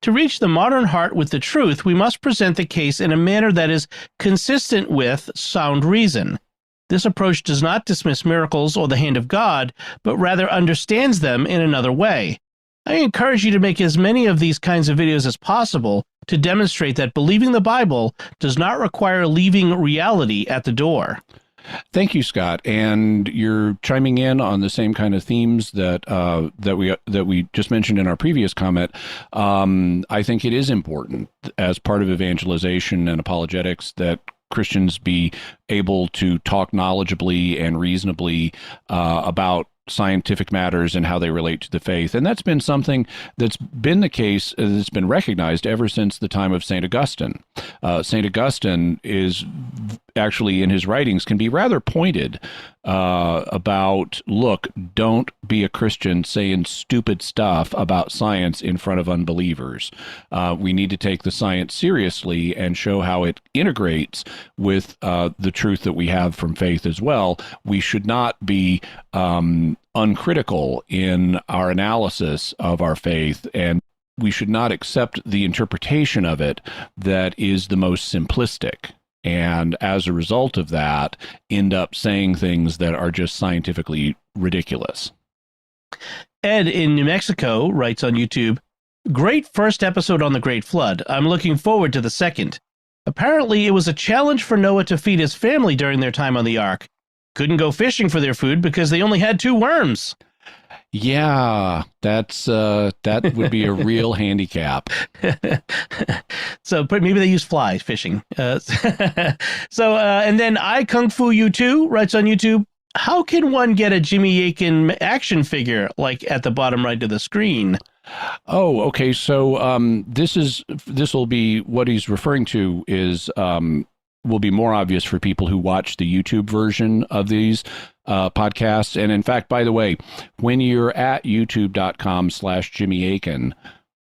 To reach the modern heart with the truth, we must present the case in a manner that is consistent with sound reason. This approach does not dismiss miracles or the hand of God, but rather understands them in another way. I encourage you to make as many of these kinds of videos as possible to demonstrate that believing the Bible does not require leaving reality at the door. Thank you, Scott. And you're chiming in on the same kind of themes that we just mentioned in our previous comment. I think it is important as part of evangelization and apologetics that Christians be able to talk knowledgeably and reasonably about scientific matters and how they relate to the faith. And that's been something that's been the case, that's been recognized ever since the time of St. Augustine. St. Augustine is actually, in his writings, can be rather pointed about, look, don't be a Christian saying stupid stuff about science in front of unbelievers. We need to take the science seriously and show how it integrates with the truth that we have from faith as well. We should not be uncritical in our analysis of our faith, and we should not accept the interpretation of it that is the most simplistic. And as a result of that, end up saying things that are just scientifically ridiculous. Ed in New Mexico writes on YouTube, great first episode on the Great Flood. I'm looking forward to the second. Apparently, it was a challenge for Noah to feed his family during their time on the ark. Couldn't go fishing for their food because they only had 2 worms. Yeah, that would be a real handicap. So, but maybe they use fly fishing. And then I Kung Fu You Too writes on YouTube, how can one get a Jimmy Akin action figure, like at the bottom right of the screen? Oh, okay. So this will be what he's referring to is will be more obvious for people who watch the YouTube version of these podcasts. And in fact, by the way, when you're at youtube.com/Jimmy Akin,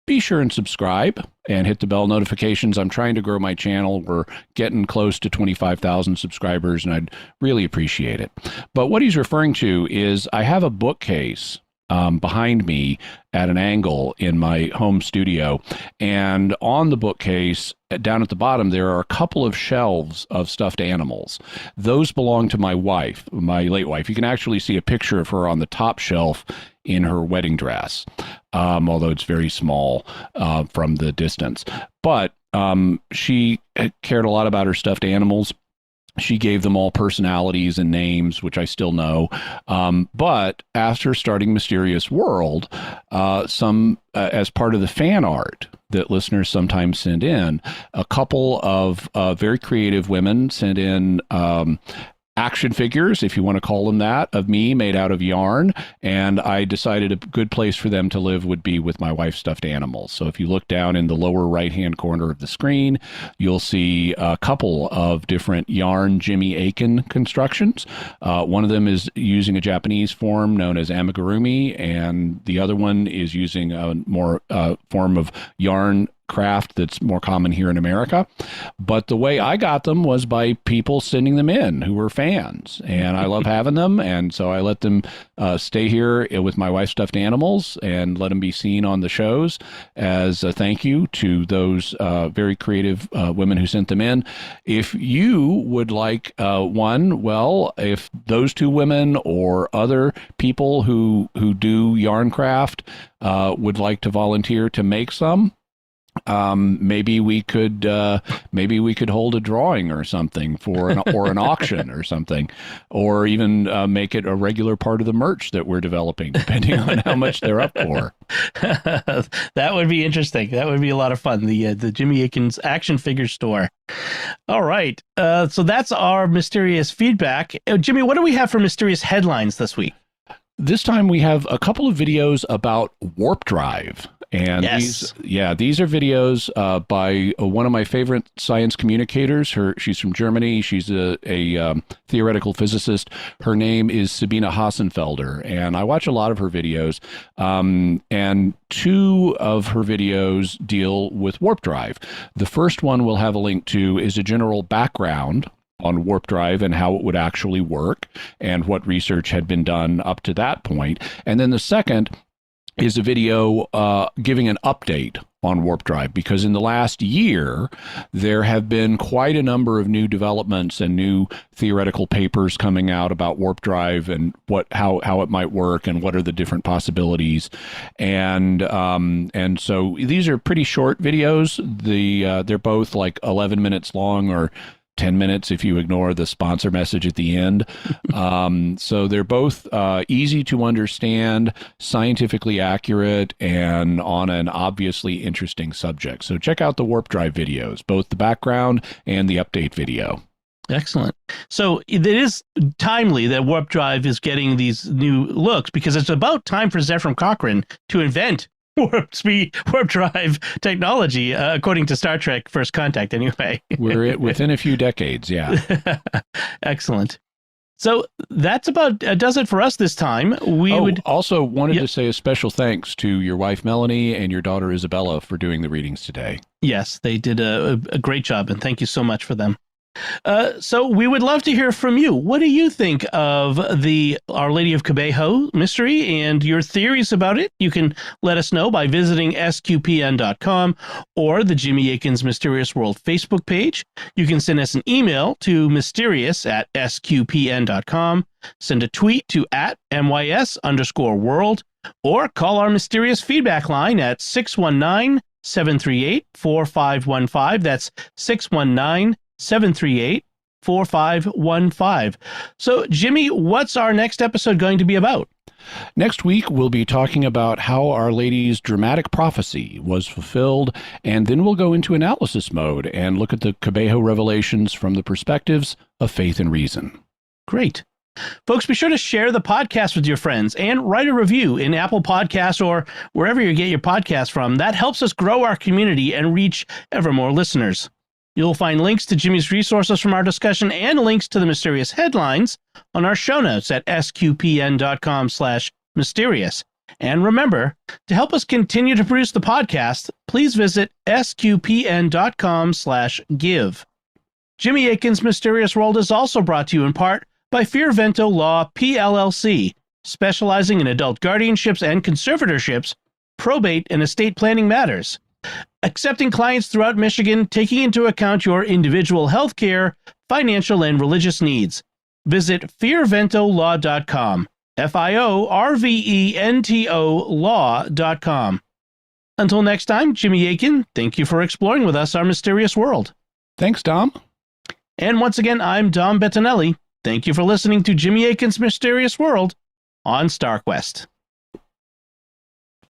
be sure and subscribe and hit the bell notifications. I'm trying to grow my channel. We're getting close to 25,000 subscribers, and I'd really appreciate it. But what he's referring to is I have a bookcase behind me at an angle in my home studio. And on the bookcase, down at the bottom, there are a couple of shelves of stuffed animals. Those belong to my wife, my late wife. You can actually see a picture of her on the top shelf in her wedding dress, although it's very small from the distance. But she cared a lot about her stuffed animals. She gave them all personalities and names, which I still know. But after starting Mysterious World, as part of the fan art that listeners sometimes send in, a couple of very creative women sent in action figures, if you want to call them that, of me made out of yarn. And I decided a good place for them to live would be with my wife's stuffed animals. So if you look down in the lower right-hand corner of the screen, you'll see a couple of different yarn Jimmy Akin constructions. One of them is using a Japanese form known as amigurumi, and the other one is using a more form of yarn craft that's more common here in America. But the way I got them was by people sending them in who were fans. And I love having them. And so I let them stay here with my wife's stuffed animals and let them be seen on the shows as a thank you to those very creative women who sent them in. If you would like one, well, if those two women or other people who do yarn craft would like to volunteer to make some, maybe we could hold a drawing or something for an auction or something, or even make it a regular part of the merch that we're developing, depending on how much they're up for. That would be interesting. That would be a lot of fun. The Jimmy Akin's action figure store. All right. So that's our mysterious feedback. Jimmy, what do we have for mysterious headlines this week? This time we have a couple of videos about warp drive. And yes. these are videos by one of my favorite science communicators. She's from Germany. She's a theoretical physicist. Her name is Sabine Hassenfelder, and I watch a lot of her videos. And two of her videos deal with warp drive. The first one we'll have a link to is a general background on warp drive and how it would actually work and what research had been done up to that point. And then the second is a video giving an update on warp drive, because in the last year, there have been quite a number of new developments and new theoretical papers coming out about warp drive and how it might work and what are the different possibilities. And so these are pretty short videos. They're both like 11 minutes long, or 10 minutes if you ignore the sponsor message at the end. So they're both easy to understand, scientifically accurate, and on an obviously interesting subject. So check out the warp drive videos, both the background and the update video. Excellent. So it is timely that warp drive is getting these new looks, because it's about time for Zefram Cochrane to invent warp drive technology, according to Star Trek First Contact, anyway. We're within a few decades, yeah. Excellent. So that's about does it for us this time. Also wanted to say a special thanks to your wife, Melanie, and your daughter, Isabella, for doing the readings today. Yes, they did a great job, and thank you so much for them. So we would love to hear from you. What do you think of the Our Lady of Kibeho mystery and your theories about it? You can let us know by visiting sqpn.com or the Jimmy Akin's Mysterious World Facebook page. You can send us an email to mysterious@sqpn.com, send a tweet to @mys_world, or call our mysterious feedback line at 619-738-4515. That's 619-738-4515. So, Jimmy, what's our next episode going to be about? Next week, we'll be talking about how Our Lady's dramatic prophecy was fulfilled, and then we'll go into analysis mode and look at the Kibeho revelations from the perspectives of faith and reason. Great. Folks, be sure to share the podcast with your friends and write a review in Apple Podcasts or wherever you get your podcasts from. That helps us grow our community and reach ever more listeners. You'll find links to Jimmy's resources from our discussion and links to the mysterious headlines on our show notes at sqpn.com/mysterious. And remember, to help us continue to produce the podcast, please visit sqpn.com/give. Jimmy Akin's Mysterious World is also brought to you in part by Fearvento Law PLLC, specializing in adult guardianships and conservatorships, probate, and estate planning matters. Accepting clients throughout Michigan, taking into account your individual health care, financial, and religious needs. Visit fearventolaw.com, FIORVENTO law.com. Until next time, Jimmy Akin, thank you for exploring with us our mysterious world. Thanks, Dom. And once again, I'm Dom Bettinelli. Thank you for listening to Jimmy Akin's Mysterious World on StarQuest.